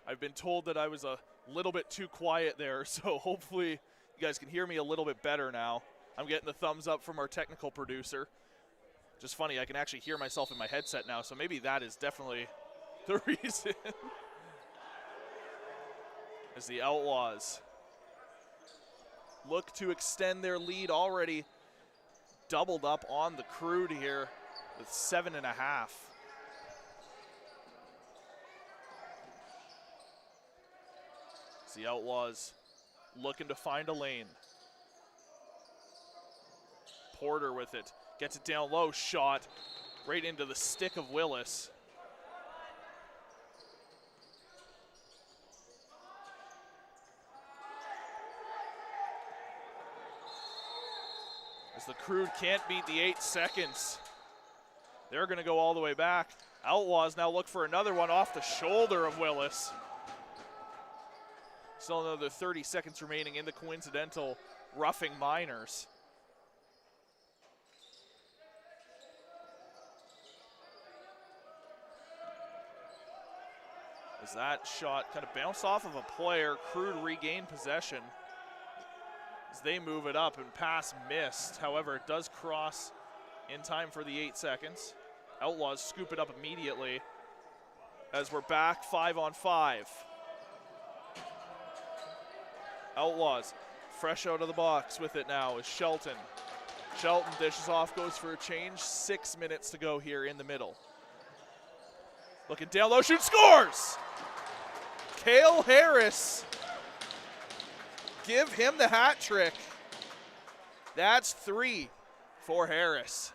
I've been told that I was a little bit too quiet there, so hopefully you guys can hear me a little bit better now. I'm getting the thumbs up from our technical producer. Just funny, I can actually hear myself in my headset now, so maybe that is definitely the reason. As the Outlaws look to extend their lead, already doubled up on the Crude here with 7.5. The Outlaws looking to find a lane. Porter with it, gets it down low, shot right into the stick of Willis. As the Crude can't beat the 8 seconds, they're going to go all the way back. Outlaws now look for another one off the shoulder of Willis. Still another 30 seconds remaining in the coincidental roughing minors. As that shot kind of bounced off of a player, Crude regained possession as they move it up, and pass missed. However, it does cross in time for the 8 seconds. Outlaws scoop it up immediately as we're back 5-on-5. Outlaws fresh out of the box with it now is Shelton. Shelton dishes off, goes for a change. 6 minutes to go here in the middle. Looking down low, shoots, scores! Cale Harris. Give him the hat trick. That's 3 for Harris.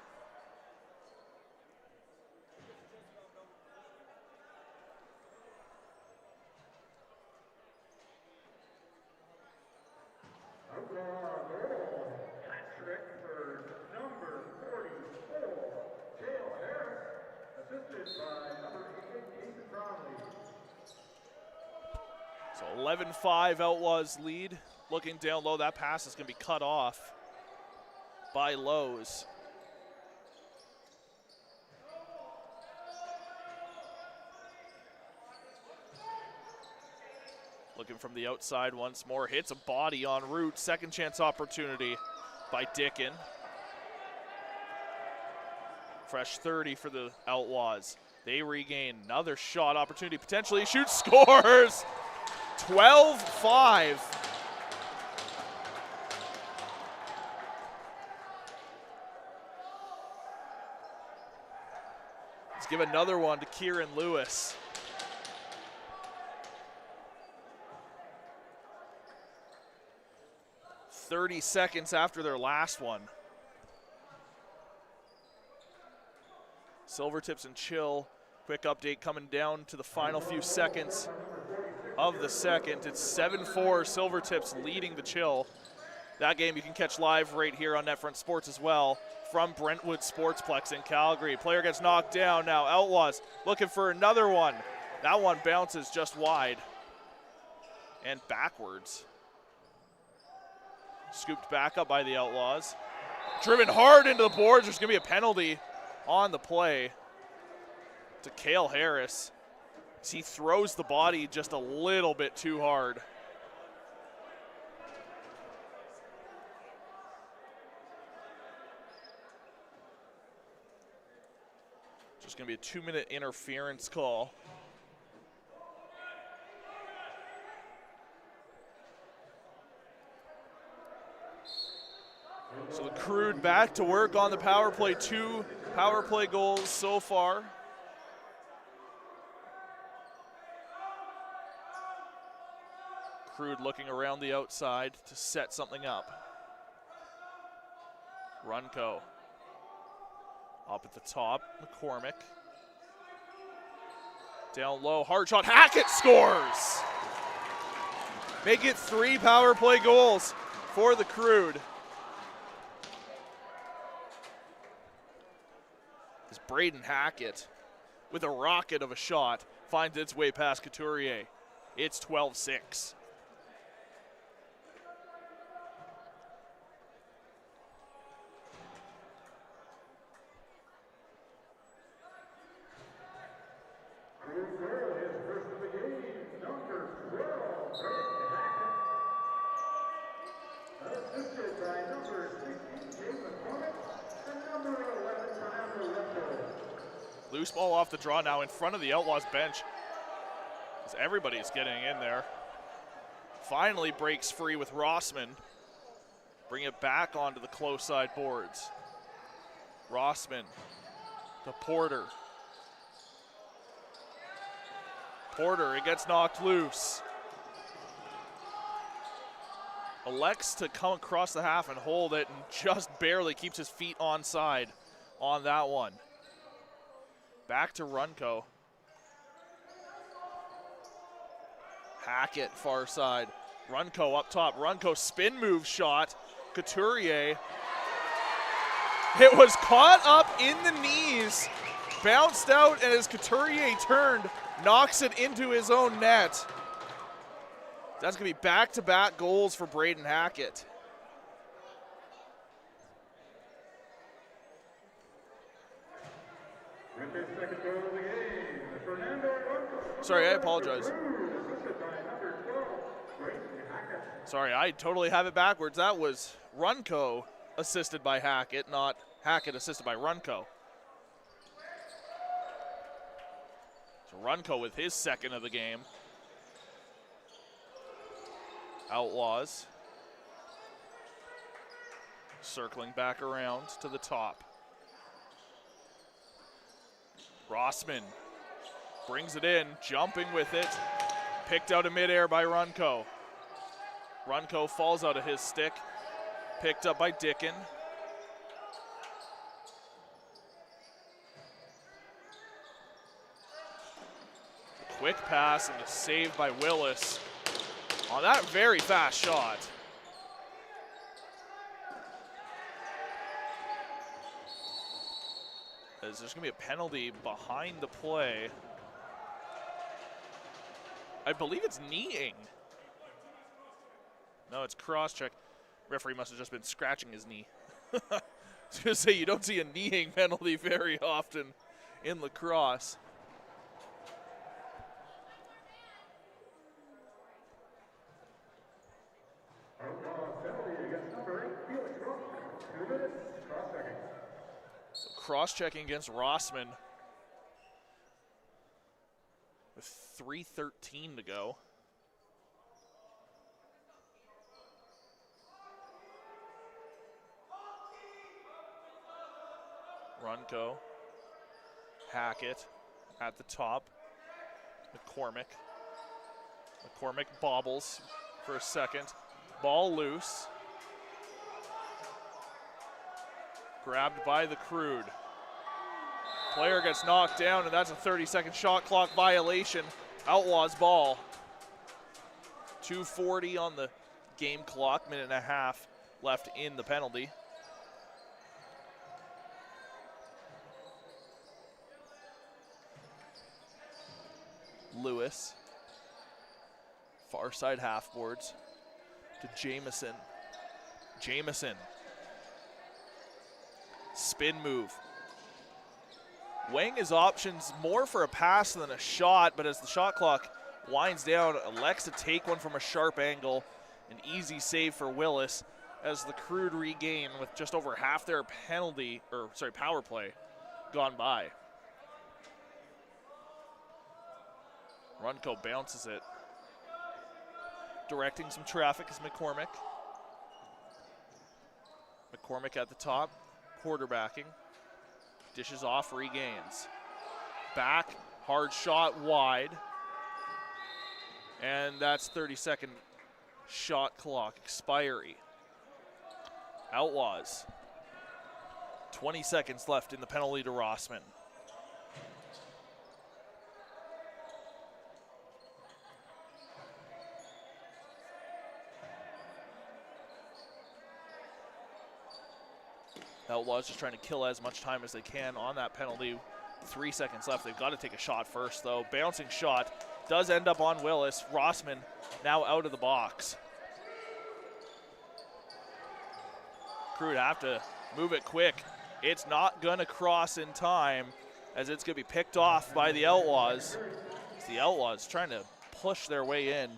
So 11-5 Outlaws lead. Looking down low, that pass is going to be cut off by Lowe's. Looking from the outside once more, hits a body en route. Second chance opportunity by Dickin. Fresh 30 for the Outlaws. They regain another shot opportunity, potentially shoots, scores! 12-5. Let's give another one to Kieran Lewis. "30 seconds after their last one. Silvertips and Chill Quick update coming down to the final few seconds of the second. It's 7-4, Silvertips leading the Chill. That game you can catch live right here on NetFront Sports as well from Brentwood Sportsplex in Calgary. Player gets knocked down now. Outlaws looking for another one. That one bounces just wide and backwards. Scooped back up by the Outlaws. Driven hard into the boards. There's going to be a penalty on the play to Cale Harris. He throws the body just a little bit too hard. Just going to be a 2-minute interference call. So the Crude back to work on the power play. 2 power play goals so far. Crude looking around the outside to set something up. Runco up at the top, McCormick. Down low, hard shot, Hackett scores! Make it 3 power play goals for the Crude. As Braden Hackett, with a rocket of a shot, finds its way past Couturier. It's 12-6. Loose ball off the draw now in front of the Outlaws bench. As everybody's getting in there. Finally breaks free with Rossman. Bring it back onto the close side boards. Rossman to Porter. Porter, it gets knocked loose. Elects to come across the half and hold it and just barely keeps his feet onside on that one. Back to Runco. Hackett far side. Runco up top. Runco spin move shot. Couturier. It was caught up in the knees. Bounced out, and as Couturier turned, knocks it into his own net. That's going to be back-to-back goals for Braden Hackett. Sorry, I apologize. Sorry, I totally have it backwards. That was Runco assisted by Hackett, not Hackett assisted by Runco. So Runco with his second of the game. Outlaws circling back around to the top. Rossman brings it in, jumping with it. Picked out of midair by Runco. Runco falls out of his stick. Picked up by Dickin. Quick pass and a save by Willis on that very fast shot. As there's going to be a penalty behind the play. I believe it's kneeing. No, it's cross-check. Referee must have just been scratching his knee. I was going to say, you don't see a kneeing penalty very often in lacrosse. So cross-checking against Rossman with 3:13 to go. Runco, Hackett at the top. McCormick bobbles for a second. Ball loose. Grabbed by the Crude. Player gets knocked down, and that's a 30-second shot clock violation. Outlaws ball. 2:40 on the game clock, minute and a half left in the penalty. Lewis, far side half boards to Jamison. Jamison, spin move. Weighing his options more for a pass than a shot, but as the shot clock winds down, elects to take one from a sharp angle. An easy save for Willis as the Crude regain with just over half their power play gone by. Runco bounces it. Directing some traffic is McCormick. McCormick at the top, quarterbacking. Dishes off, regains. Back, hard shot wide. And that's 30-second shot clock expiry. Outlaws. 20 seconds left in the penalty to Rossman. Outlaws just trying to kill as much time as they can on that penalty. 3 seconds left. They've got to take a shot first, though. Bouncing shot does end up on Willis. Rossman now out of the box. Crude have to move it quick. It's not going to cross in time as it's going to be picked off by the Outlaws. It's the Outlaws trying to push their way in.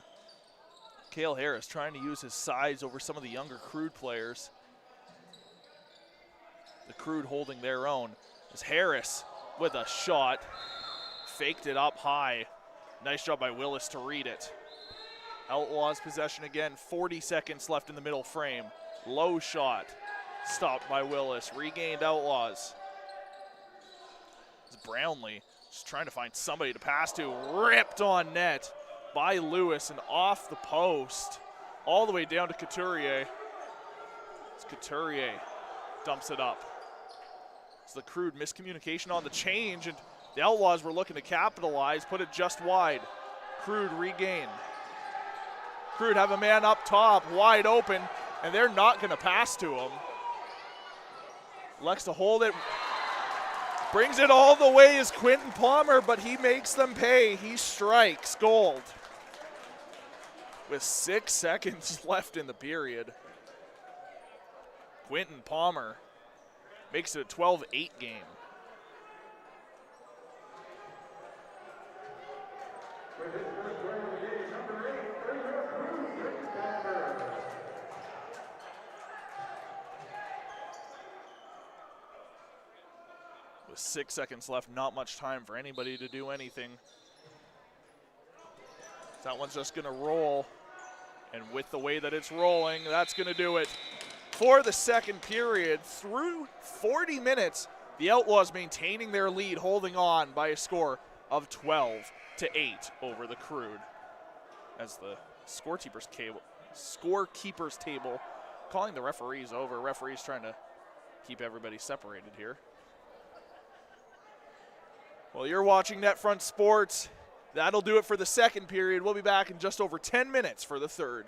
Cale Harris trying to use his size over some of the younger Crude players. The Crude holding their own as Harris with a shot, faked it up high. Nice job by Willis to read it. Outlaws possession again, 40 seconds left in the middle frame. Low shot, stopped by Willis, regained Outlaws. It's Brownlee just trying to find somebody to pass to, ripped on net by Lewis and off the post, all the way down to Couturier. It's Couturier dumps it up. It's the Crude miscommunication on the change, and the Outlaws were looking to capitalize, put it just wide. Crude regain. Crude have a man up top, wide open, and they're not going to pass to him. Elects to hold it. Brings it all the way is Quentin Palmer, but he makes them pay. He strikes gold. With 6 seconds left in the period. Quentin Palmer makes it a 12-8 game. With 6 seconds left, not much time for anybody to do anything. That one's just gonna roll. And with the way that it's rolling, that's gonna do it. For the second period, through 40 minutes, the Outlaws maintaining their lead, holding on by a score of 12-8 over the Crude. As the scorekeeper's table calling the referees over. Referees trying to keep everybody separated here. Well, you're watching NetFront Sports. That'll do it for the second period. We'll be back in just over 10 minutes for the third.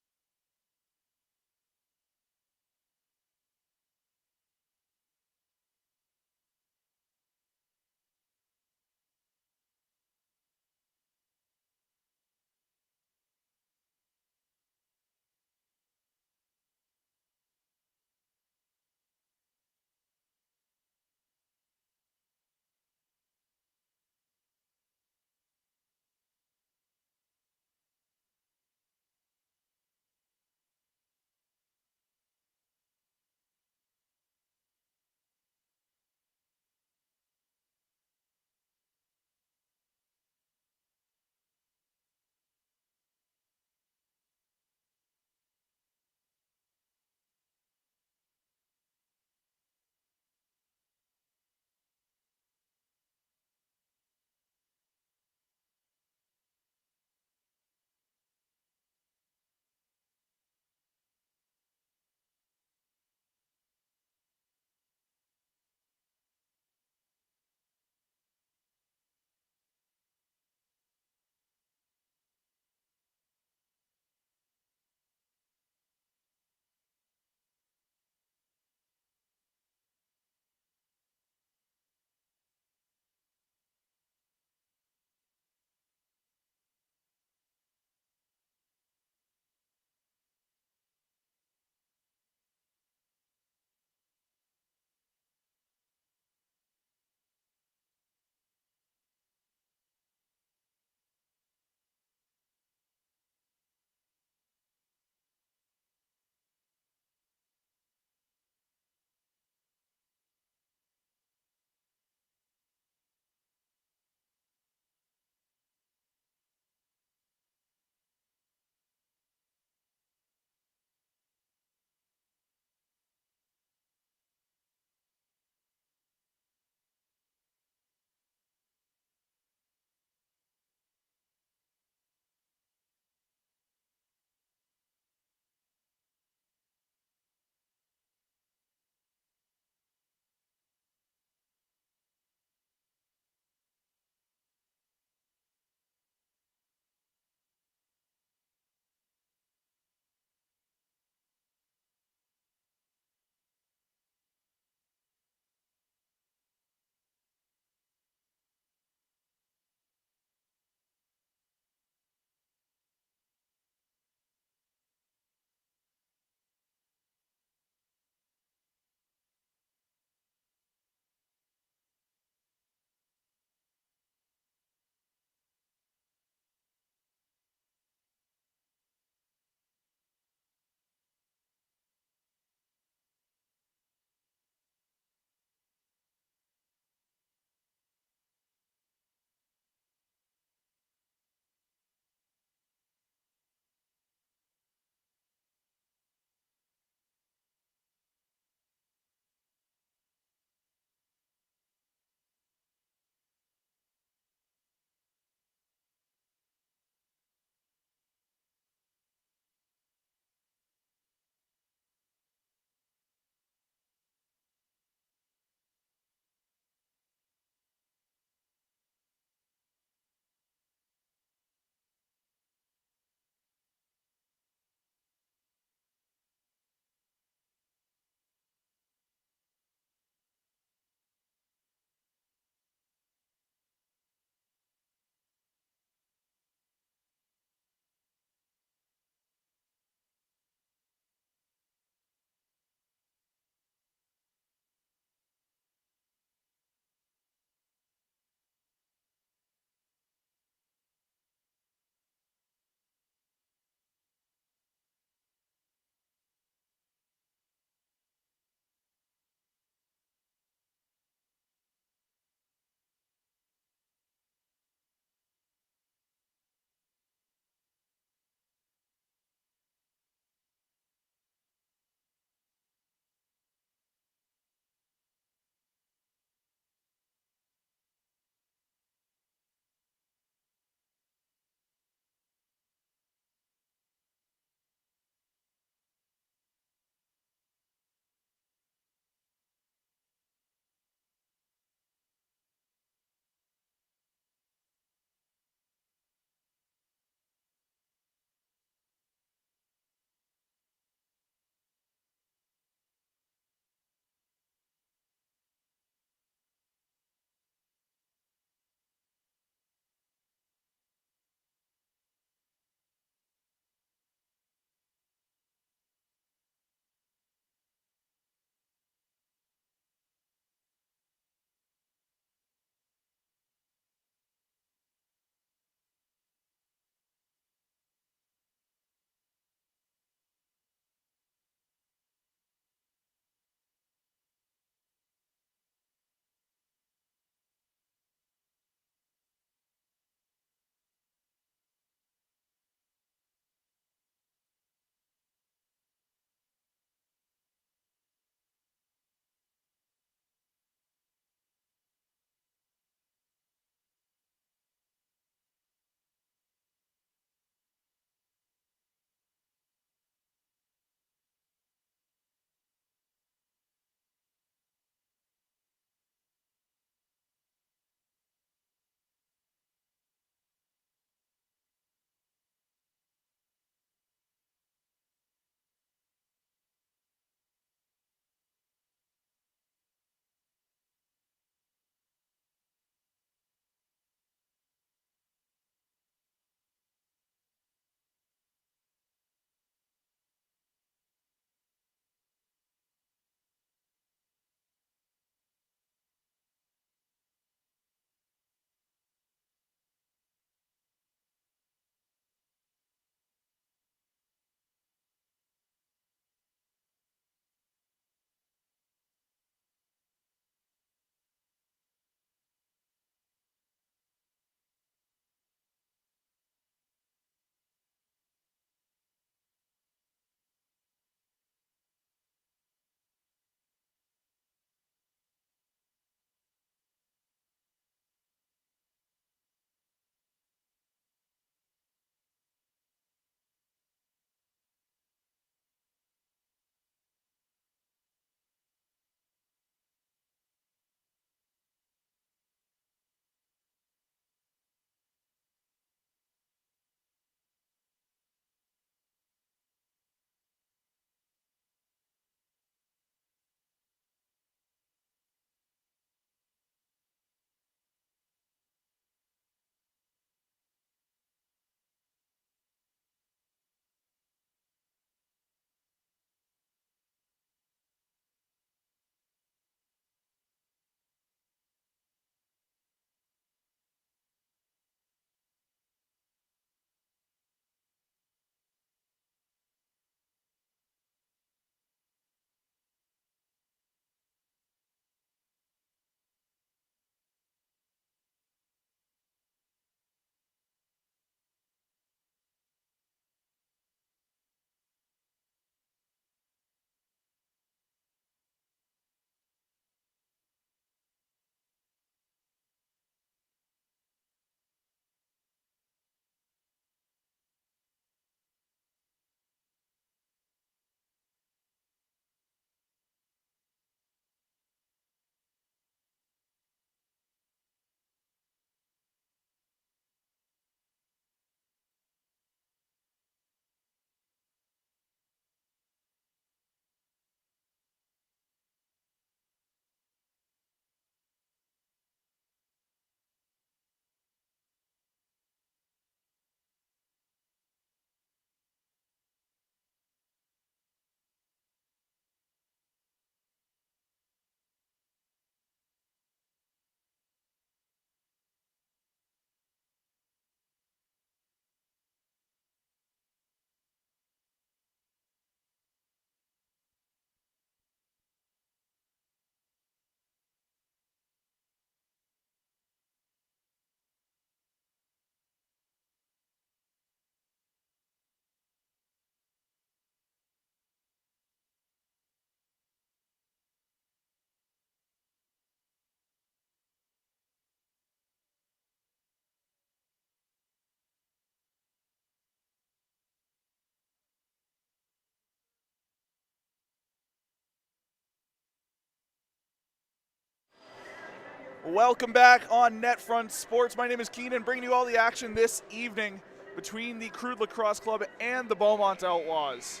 Welcome back on NetFront Sports. My name is Keenan, bringing you all the action this evening between the Crude Lacrosse Club and the Beaumont Outlaws.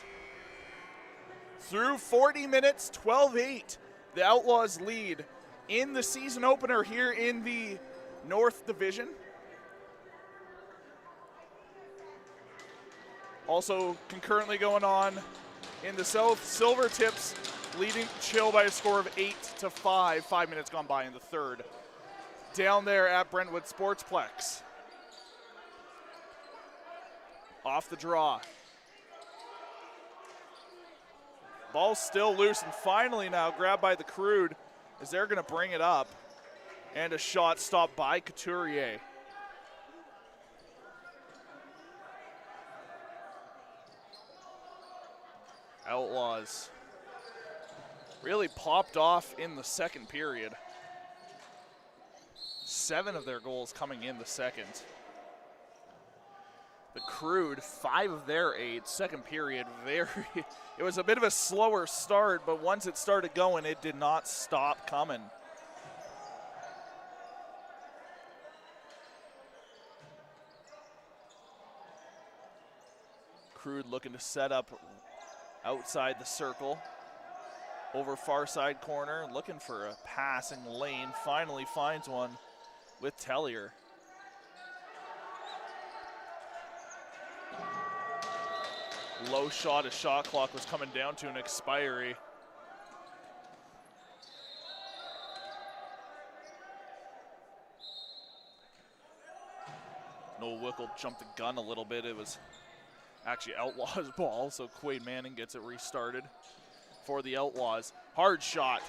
Through 40 minutes, 12-8, the Outlaws lead in the season opener here in the North Division. Also concurrently going on in the South, Silvertips leading Chill by a score of 8-5. 5 minutes gone by in the third. Down there at Brentwood Sportsplex. Off the draw. Ball's still loose and finally now grabbed by the Crude as they're going to bring it up. And a shot stopped by Couturier. Outlaws really popped off in the second period. 7 of their goals coming in the second. The Crude, 5 of their 8. Second period, it was a bit of a slower start, but once it started going, it did not stop coming. Crude looking to set up outside the circle. Over far side corner, looking for a passing lane. Finally finds one with Tellier. Low shot, as shot clock was coming down to an expiry. Noel Wickel jumped the gun a little bit. It was actually Outlaws ball, so Quade Manning gets it restarted for the Outlaws. Hard shot.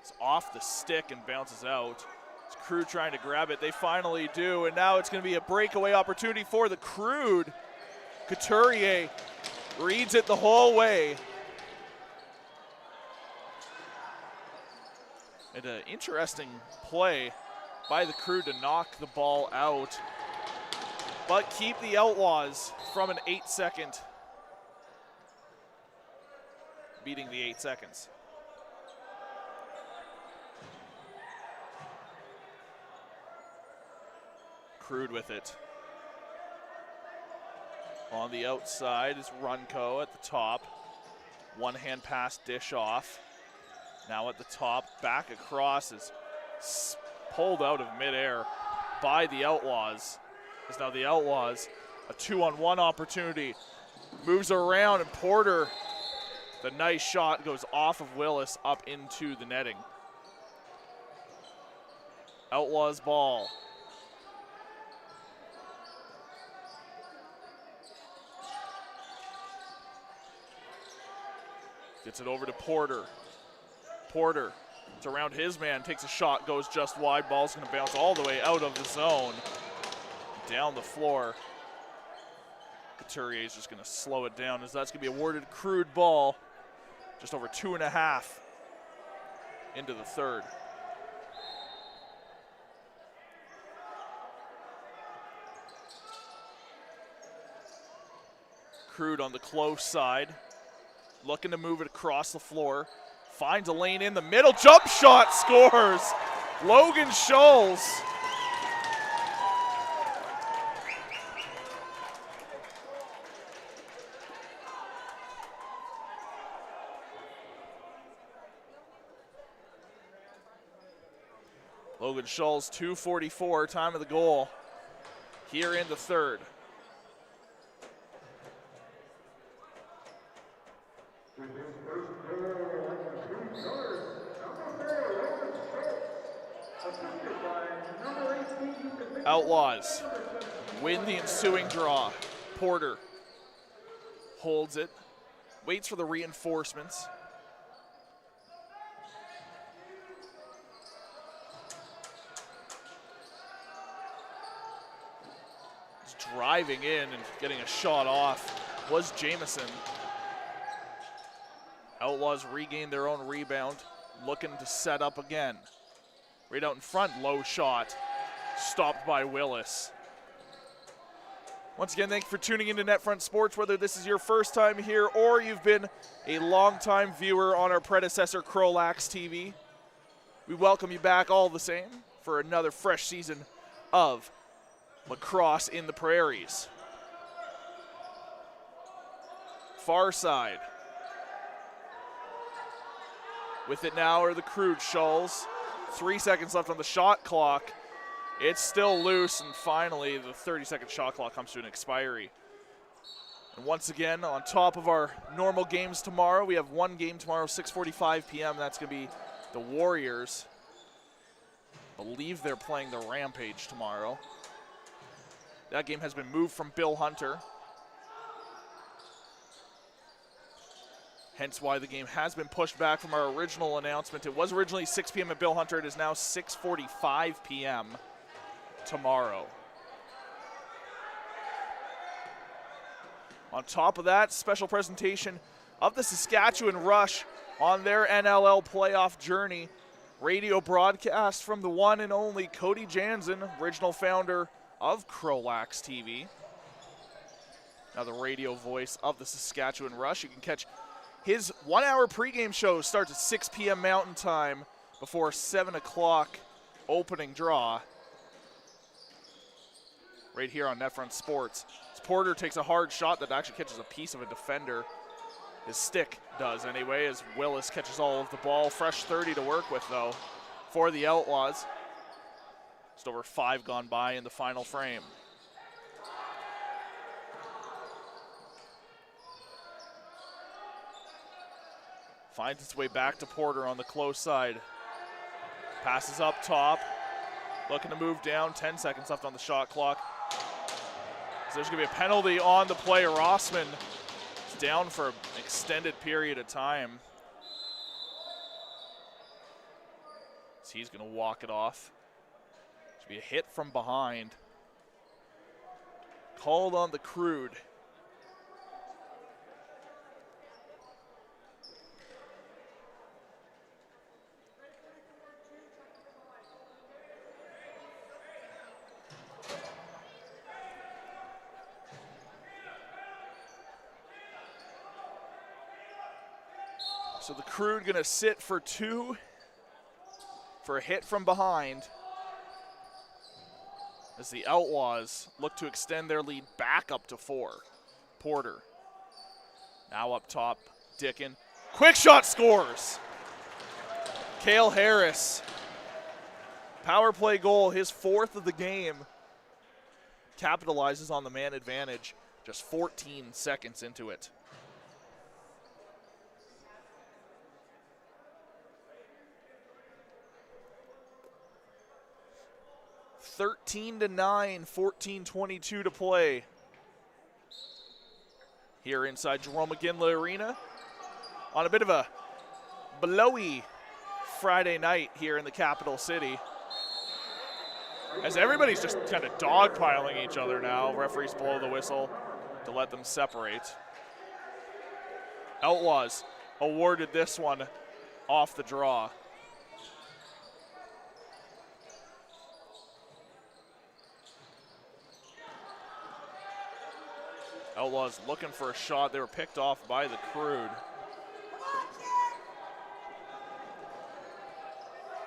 It's off the stick and bounces out. It's Crude trying to grab it. They finally do, and now it's going to be a breakaway opportunity for the Crude. Couturier reads it the whole way. And an interesting play by the Crude to knock the ball out, but keep the Outlaws from an 8-second, beating the 8 seconds. Crude with it. On the outside is Runco at the top. One hand pass, dish off. Now at the top, back across is pulled out of midair by the Outlaws. Is now the Outlaws a 2-on-1 opportunity. Moves around and Porter, the nice shot goes off of Willis up into the netting. Outlaws ball. Gets it over to Porter. Porter, it's around his man, takes a shot, goes just wide. Ball's going to bounce all the way out of the zone. Down the floor. Couturier is just going to slow it down as that's going to be awarded Crude ball. Just over 2.5 into the third. Crude on the close side. Looking to move it across the floor. Finds a lane in the middle. Jump shot, scores. Logan Scholes. Logan Scholes, 2:44, time of the goal here in the third. Outlaws win the ensuing draw. Porter holds it, waits for the reinforcements. He's driving in and getting a shot off was Jamison. Outlaws regain their own rebound, looking to set up again. Right out in front, low shot. Stopped by Willis. Once again, thank you for tuning into NetFront Sports, whether this is your first time here or you've been a long-time viewer on our predecessor, Crowlax TV. We welcome you back all the same for another fresh season of lacrosse in the prairies. Far side. With it now are the Crude Shulls. 3 seconds left on the shot clock. It's still loose, and finally the 30-second shot clock comes to an expiry. And once again, on top of our normal games tomorrow, we have one game tomorrow, 6:45 p.m. That's going to be the Warriors. I believe they're playing the Rampage tomorrow. That game has been moved from Bill Hunter. Hence why the game has been pushed back from our original announcement. It was originally 6 p.m. at Bill Hunter. It is now 6:45 p.m. tomorrow. On top of that, special presentation of the Saskatchewan Rush on their NLL playoff journey. Radio broadcast from the one and only Cody Jansen, original founder of Crowlax TV. Now the radio voice of the Saskatchewan Rush. You can catch his 1 hour pregame show starts at 6 p.m. Mountain Time before 7 o'clock opening draw. Right here on NetFront Sports. As Porter takes a hard shot that actually catches a piece of a defender. His stick does anyway, as Willis catches all of the ball. Fresh 30 to work with, though, for the Outlaws. Just over 5 gone by in the final frame. Finds its way back to Porter on the close side. Passes up top. Looking to move down. 10 seconds left on the shot clock. So there's going to be a penalty on the play. Rossman is down for an extended period of time. So he's going to walk it off. Should be a hit from behind. Called on the Crude. So the Crude gonna sit for 2 for a hit from behind as the Outlaws look to extend their lead back up to 4. Porter now up top, Dickin. Quick shot scores! Cale Harris. Power play goal, his 4th of the game. Capitalizes on the man advantage just 14 seconds into it. 13-9, 14:22 to play. Here inside Jerome McGinley Arena on a bit of a blowy Friday night here in the capital city. As everybody's just kind of dogpiling each other now. Referees blow the whistle to let them separate. Outlaws awarded this one off the draw. Outlaws looking for a shot. They were picked off by the Crude.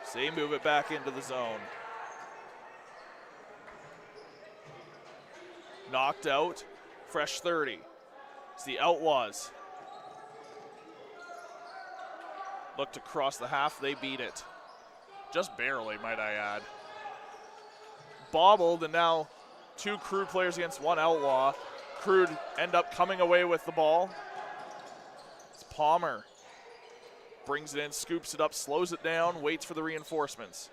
So they move it back into the zone. Knocked out, fresh 30. It's the Outlaws. Look to cross the half, they beat it. Just barely, might I add. Bobbled, and now 2 Crude players against 1 Outlaw. Crude end up coming away with the ball. It's Palmer. Brings it in, scoops it up, slows it down, waits for the reinforcements.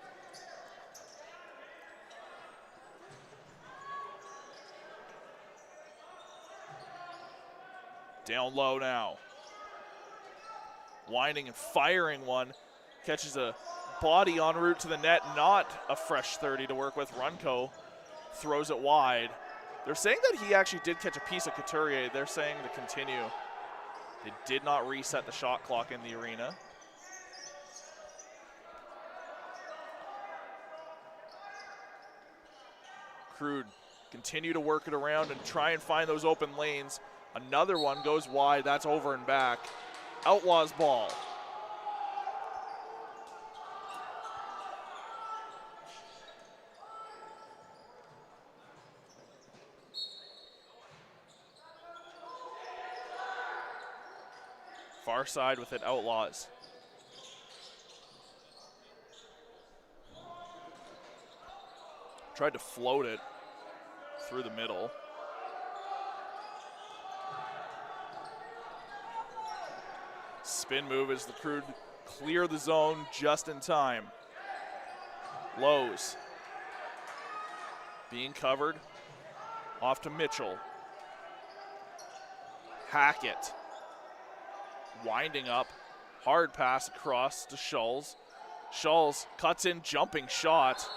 Down low now. Winding and firing one. Catches a body en route to the net. Not a fresh 30 to work with. Runco throws it wide. They're saying that he actually did catch a piece of Couturier. They're saying to continue. They did not reset the shot clock in the arena. Crude continue to work it around and try and find those open lanes. Another one goes wide. That's over and back. Outlaws ball. Far side with it, Outlaws. Tried to float it through the middle. Spin move as the Crude clear the zone just in time. Lowe's being covered. Off to Mitchell. Hackett winding up. Hard pass across to Schulz. Schulz cuts in, jumping shot.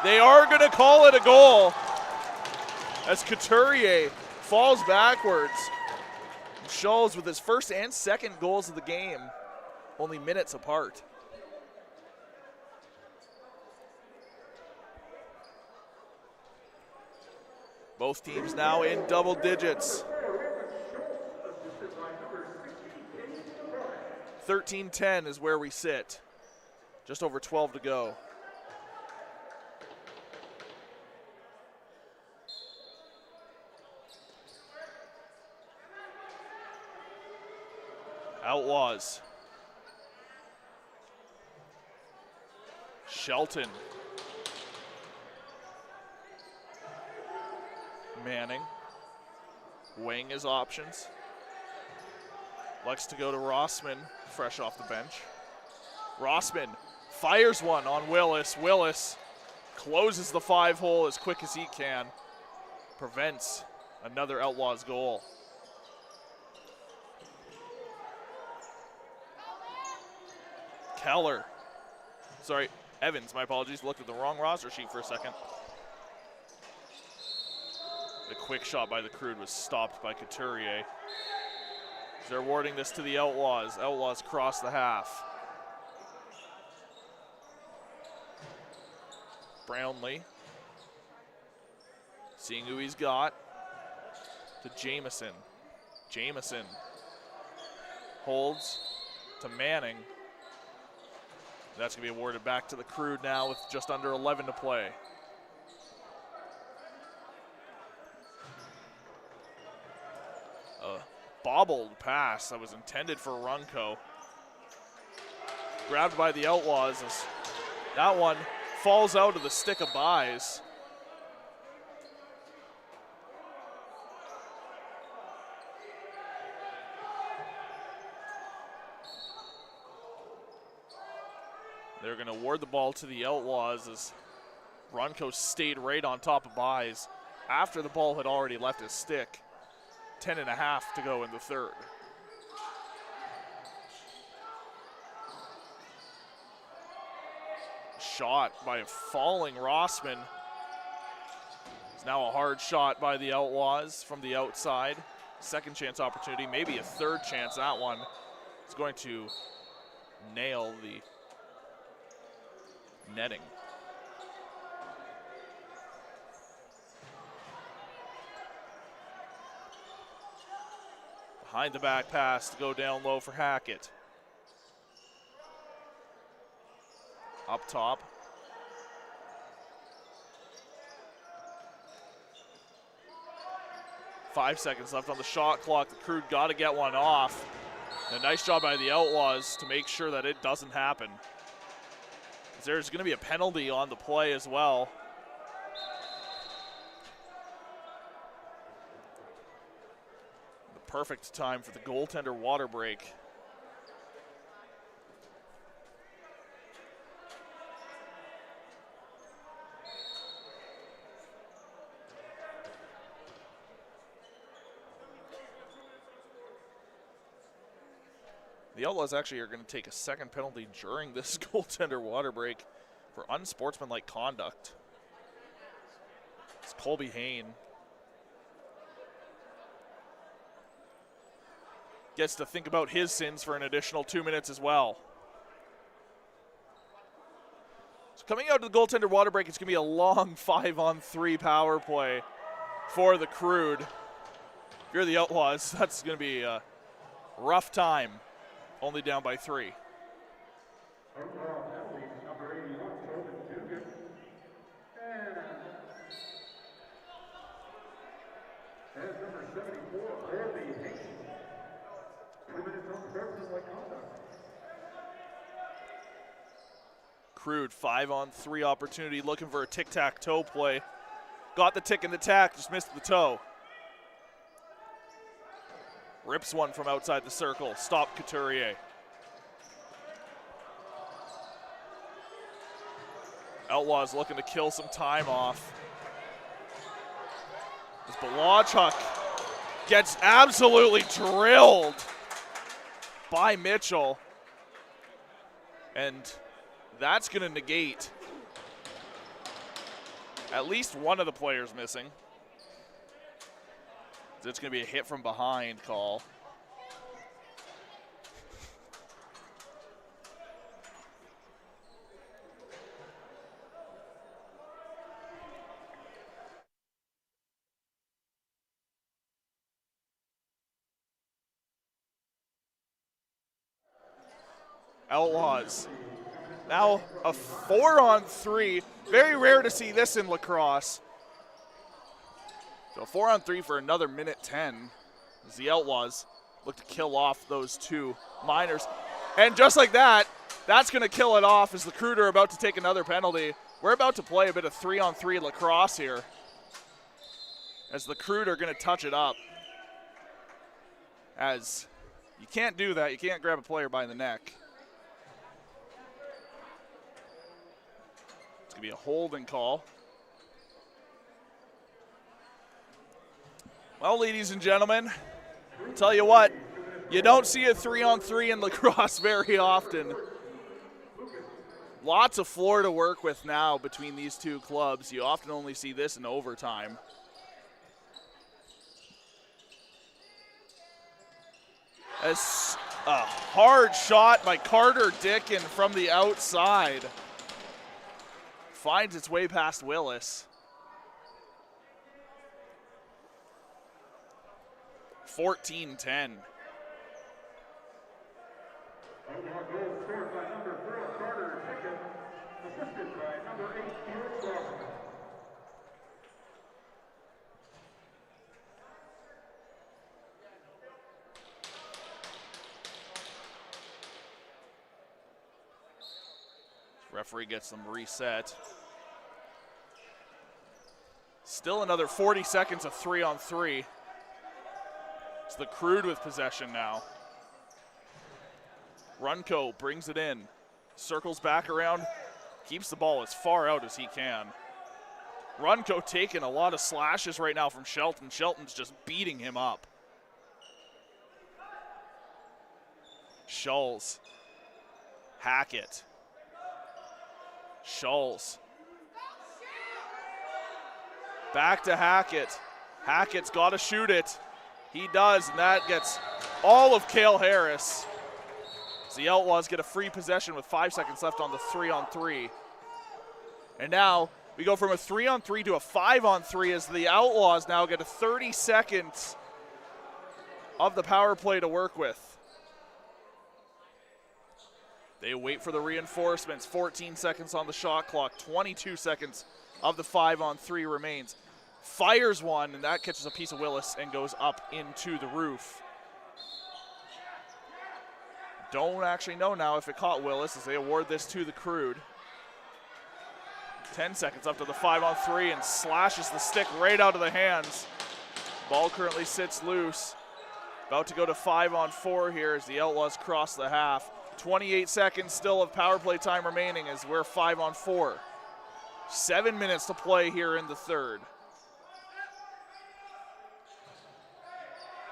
They are going to call it a goal as Couturier falls backwards. Schulz with his first and second goals of the game, only minutes apart. Both teams now in double digits. 13-10 is where we sit. Just over 12 to go. Outlaws. Shelton. Manning. Weighing his options. Likes to go to Rossman, fresh off the bench. Rossman fires one on Willis. Willis closes the 5-hole as quick as he can. Prevents another Outlaws goal. Evans, my apologies, looked at the wrong roster sheet for a second. The quick shot by the Crude was stopped by Couturier. They're awarding this to the Outlaws. Outlaws cross the half. Brownlee. Seeing who he's got. To Jamieson. Jamieson holds to Manning. That's going to be awarded back to the Crude now with just under 11 to play. A bobbled pass that was intended for Runco. Grabbed by the Outlaws as that one falls out of the stick of Buys. They're going to award the ball to the Outlaws as Runco stayed right on top of Buys after the ball had already left his stick. 10.5 to go in the third. Shot by a falling Rossman. It's now a hard shot by the Outlaws from the outside. Second chance opportunity, maybe a third chance. That one is going to nail the netting. Behind the back pass to go down low for Hackett. Up top. Five seconds left on the shot clock. The Crude got to get one off. And a nice job by the Outlaws to make sure that it doesn't happen. There's going to be a penalty on the play as well. The perfect time for the goaltender water break. The Outlaws actually are going to take a second penalty during this goaltender water break for unsportsmanlike conduct. It's Colby Hain. Gets to think about his sins for an additional 2 minutes as well. So coming out of the goaltender water break, it's going to be a long 5-on-3 power play for the Crude. If you're the Outlaws, that's going to be a rough time. Only down by 3. Crude. 5-on-3 opportunity, looking for a tic-tac-toe play. Got the tick and the tack, just missed the toe. Rips one from outside the circle. Stop Couturier. Outlaws looking to kill some time off. As Balachuk gets absolutely drilled by Mitchell. And that's going to negate at least one of the players missing. It's going to be a hit from behind call. Outlaws. Now a 4-on-3. Very rare to see this in lacrosse. So 4-on-3 for another minute 10 as the Outlaws look to kill off those two minors. And just like that, that's going to kill it off as the Crude are about to take another penalty. We're about to play a bit of 3-on-3 lacrosse here as the Crude are going to touch it up. As you can't do that. You can't grab a player by the neck. It's going to be a holding call. Well, ladies and gentlemen, I'll tell you what, you don't see a 3-on-3 in lacrosse very often. Lots of floor to work with now between these two clubs. You often only see this in overtime. As a hard shot by Carter Dickin from the outside finds its way past Willis. 14-10. Referee gets them reset. Still another 40 seconds of 3-on-3. It's the Crude with possession now. Runco brings it in, circles back around, keeps the ball as far out as he can. Runco taking a lot of slashes right now from Shelton. Shelton's just beating him up. Schulz. Hackett. Schulz. Back to Hackett. Hackett's got to shoot it. He does, and that gets all of Cale Harris. So the Outlaws get a free possession with 5 seconds left on the 3-on-3. And now we go from a 3-on-3 to a 5-on-3 as the Outlaws now get a 30 seconds of the power play to work with. They wait for the reinforcements. 14 seconds on the shot clock. 22 seconds of the 5-on-3 remains. Fires one, and that catches a piece of Willis and goes up into the roof. Don't actually know now if it caught Willis as they award this to the Crude. 10 seconds up to the 5-on-3 and slashes the stick right out of the hands. Ball currently sits loose. About to go to 5-on-4 here as the Outlaws cross the half. 28 seconds still of power play time remaining as we're 5-on-4. 7 minutes to play here in the third.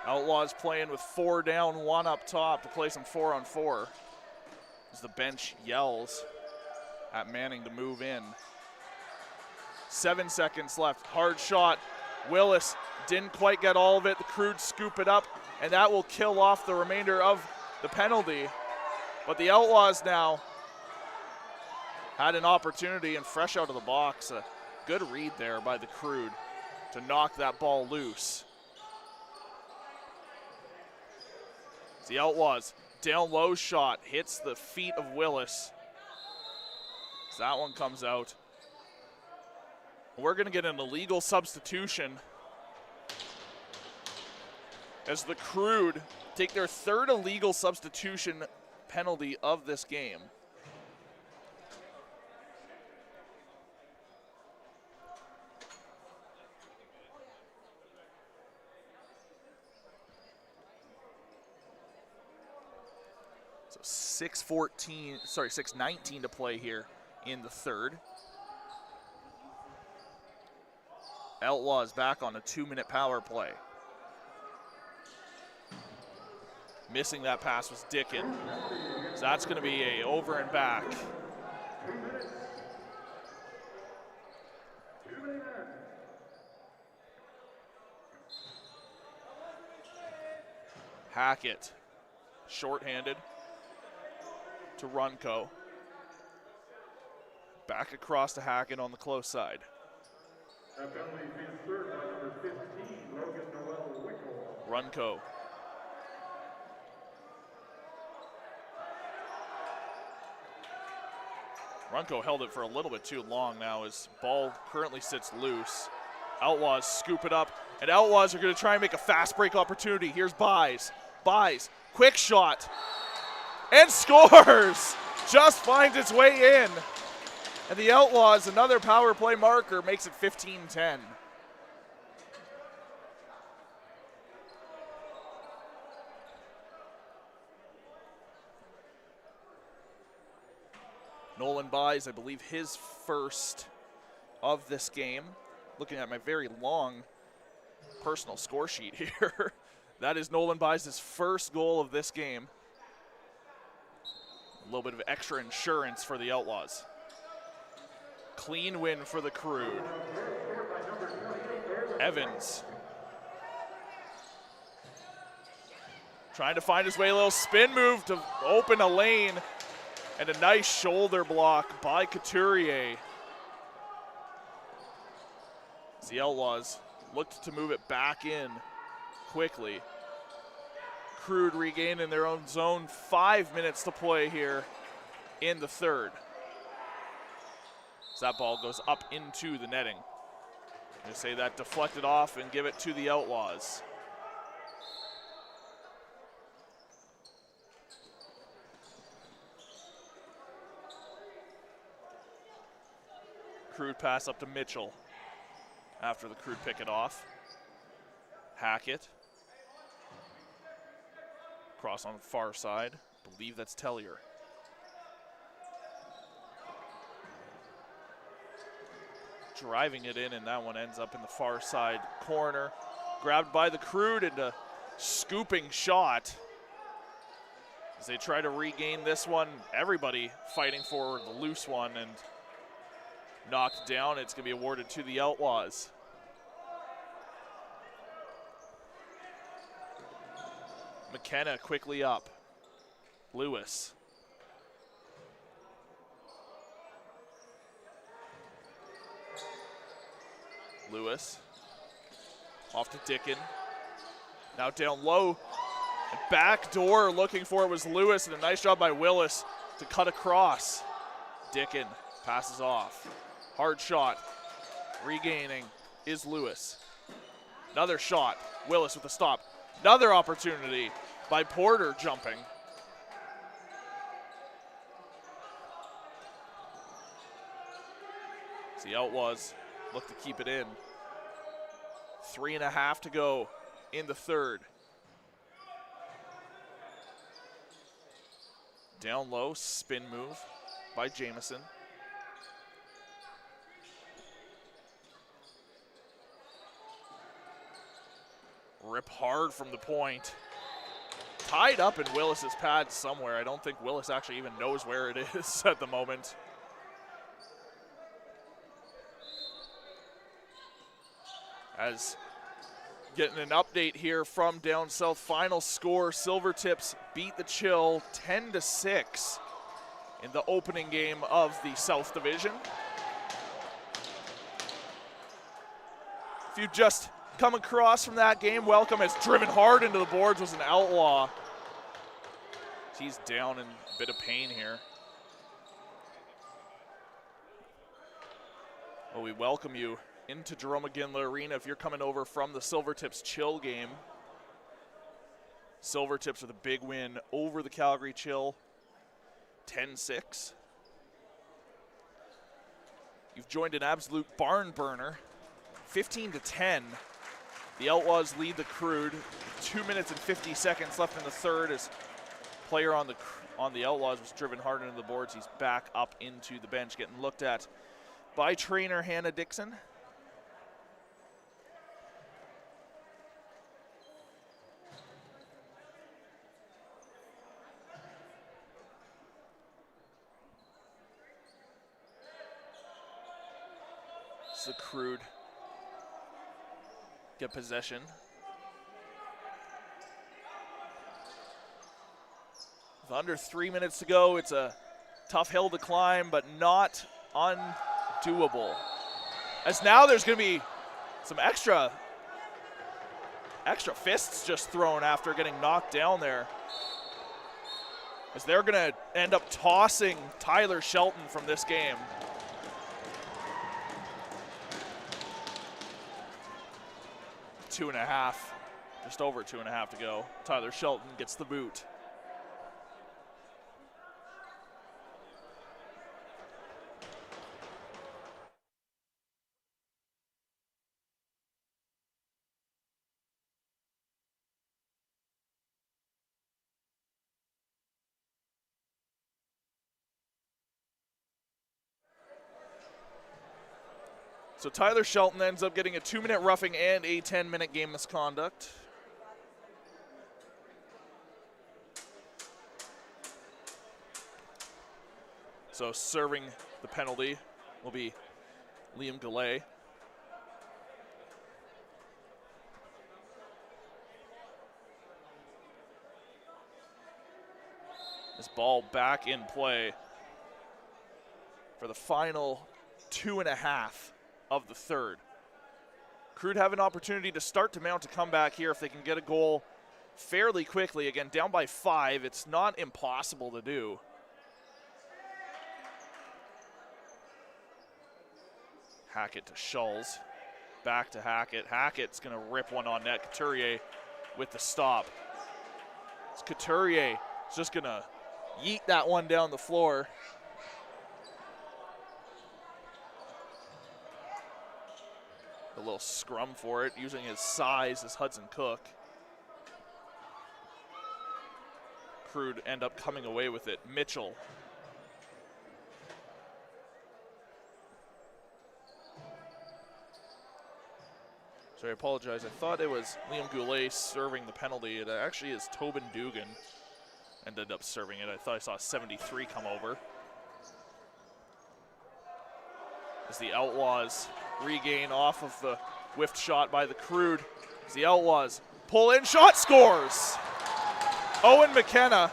Outlaws playing with 4 down, 1 up top to play some 4-on-4 as the bench yells at Manning to move in. 7 seconds left. Hard shot. Willis didn't quite get all of it. The Crude scoop it up, and that will kill off the remainder of the penalty. But the Outlaws now had an opportunity and fresh out of the box. A good read there by the Crude to knock that ball loose. The Outlaws, down low shot, hits the feet of Willis. As that one comes out. We're going to get an illegal substitution as the Crude take their 3rd illegal substitution penalty of this game. 6:19 to play here in the third. Outlaws back on a 2-minute power play. Missing that pass was Dickin. So that's going to be a over and back. Hackett, shorthanded to Runco. Back across to Hackett on the close side. Runco. Runco held it for a little bit too long now. His ball currently sits loose. Outlaws scoop it up, and Outlaws are going to try and make a fast break opportunity. Here's Buys. Buys, quick shot, and scores! Just finds its way in. And the Outlaws, another power play marker, makes it 15-10. Nolan Buys, I believe his first of this game. Looking at my very long personal score sheet here. That is Nolan Buys' first goal of this game. A little bit of extra insurance for the Outlaws. Clean win for the Crude. Evans. Trying to find his way, a little spin move to open a lane. And a nice shoulder block by Couturier. As the Outlaws looked to move it back in quickly. Crude regained in their own zone. 5 minutes to play here in the third. So that ball goes up into the netting. I'm going to say that deflected off and give it to the Outlaws. Crude pass up to Mitchell after the Crude pick it off. Hackett. Cross on the far side. Believe that's Tellier. Driving it in, and that one ends up in the far side corner. Grabbed by the Crude, and a scooping shot. As they try to regain this one, everybody fighting for the loose one, and knocked down. It's going to be awarded to the Outlaws. McKenna quickly up. Lewis. Lewis. Off to Dickin. Now down low. And back door looking for it was Lewis, and a nice job by Willis to cut across. Dickin passes off. Hard shot. Regaining is Lewis. Another shot. Willis with a stop. Another opportunity by Porter jumping. The Outlaws look to keep it in. 3.5 to go in the third. Down low, spin move by Jamison. Rip hard from the point. Tied up in Willis's pad somewhere. I don't think Willis actually even knows where it is at the moment. As getting an update here from down south. Final score, Silvertips beat the Chill 10-6 in the opening game of the South Division. If you just come across from that game, welcome. Has driven hard into the boards was an Outlaw. He's down in a bit of pain here. Well, we welcome you into Jerome McGinley Arena if you're coming over from the Silvertips Chill game. Silvertips with a big win over the Calgary Chill, 10-6. You've joined an absolute barn burner, 15-10. The Outlaws lead the Crude. 2 minutes and 50 seconds left in the third as player on the on the Outlaws was driven hard into the boards. He's back up into the bench, getting looked at by trainer Hannah Dixon. So Crude get possession. With under 3 minutes to go, it's a tough hill to climb, but not undoable. As now there's going to be some extra fists just thrown after getting knocked down there. As they're going to end up tossing Tyler Shelton from this game. Two and a half, just over 2.5 to go. Tyler Shelton gets the boot. So Tyler Shelton ends up getting a 2-minute roughing and a 10-minute game misconduct. So serving the penalty will be Liam Goulet. This ball back in play for the final 2.5 of the third. Crude have an opportunity to start to mount a comeback here if they can get a goal fairly quickly. Again, down by 5. It's not impossible to do. Hackett to Schulz. Back to Hackett. Hackett's going to rip one on net. Couturier with the stop. It's Couturier is just going to yeet that one down the floor. A little scrum for it, using his size as Hudson Cook. Crude end up coming away with it. Mitchell. So I apologize. I thought it was Liam Goulet serving the penalty. It actually is Tobin Dugan ended up serving it. I thought I saw 73 come over. As the Outlaws regain off of the whiffed shot by the Crude. As the Outlaws pull in, shot, scores! Owen McKenna,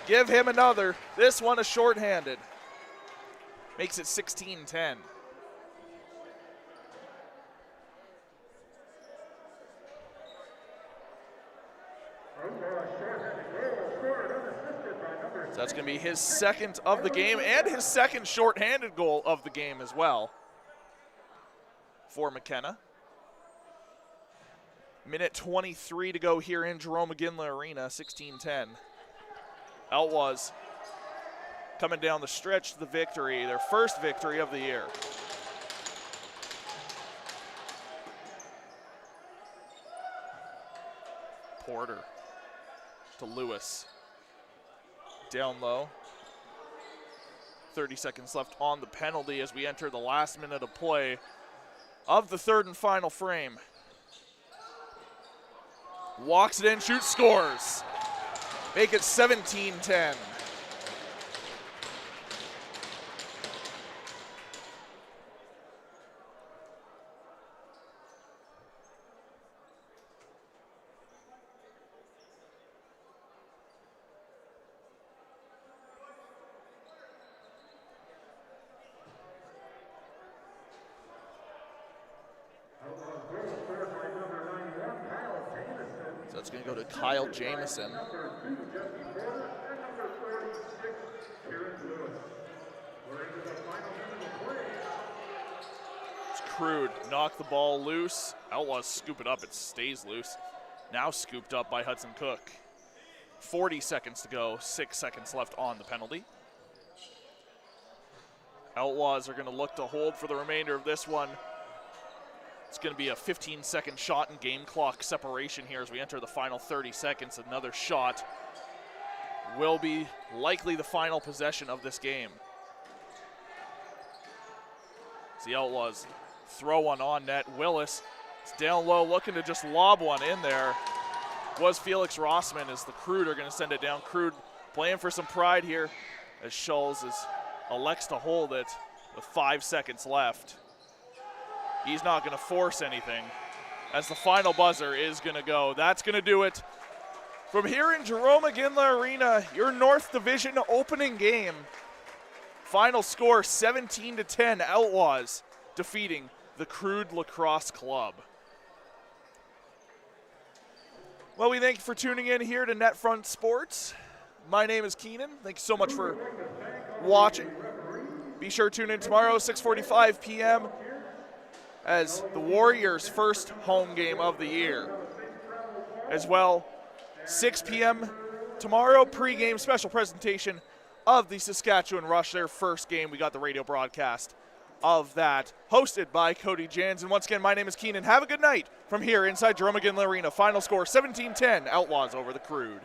give him another. This one a shorthanded. Makes it 16-10. So that's going to be his second of the game and his second shorthanded goal of the game as well for McKenna. Minute 23 to go here in Jerome McGinley Arena, 16-10. Outlaws coming down the stretch to the victory, their first victory of the year. Porter to Lewis. Down low. 30 seconds left on the penalty as we enter the last minute of play of the third and final frame. Walks it in, shoots, scores. Make it 17-10. So it's going to go to Kyle Jamieson. It's Crude, knock the ball loose. Outlaws scoop it up, it stays loose. Now scooped up by Hudson Cook. 40 seconds to go, 6 seconds left on the penalty. Outlaws are going to look to hold for the remainder of this one. It's going to be a 15-second shot and game clock separation here as we enter the final 30 seconds. Another shot will be likely the final possession of this game. As the Outlaws throw one on net. Willis is down low, looking to just lob one in there. Was Felix Rossman, as the Crude are going to send it down. Crude playing for some pride here as Schulz elects to hold it with 5 seconds left. He's not going to force anything as the final buzzer is going to go. That's going to do it. From here in Jerome McGinley Arena, your North Division opening game. Final score 17-10, Outlaws defeating the Crude Lacrosse Club. Well, we thank you for tuning in here to NetFront Sports. My name is Keenan. Thank you so much for watching. Be sure to tune in tomorrow, 6:45 p.m. as the Warriors' first home game of the year. As well, 6 p.m. tomorrow, pregame special presentation of the Saskatchewan Rush, their first game. We got the radio broadcast of that, hosted by Cody Jansen. Once again, my name is Keenan. Have a good night from here inside Jerome McGinley Arena. Final score 17-10, Outlaws over the Crude.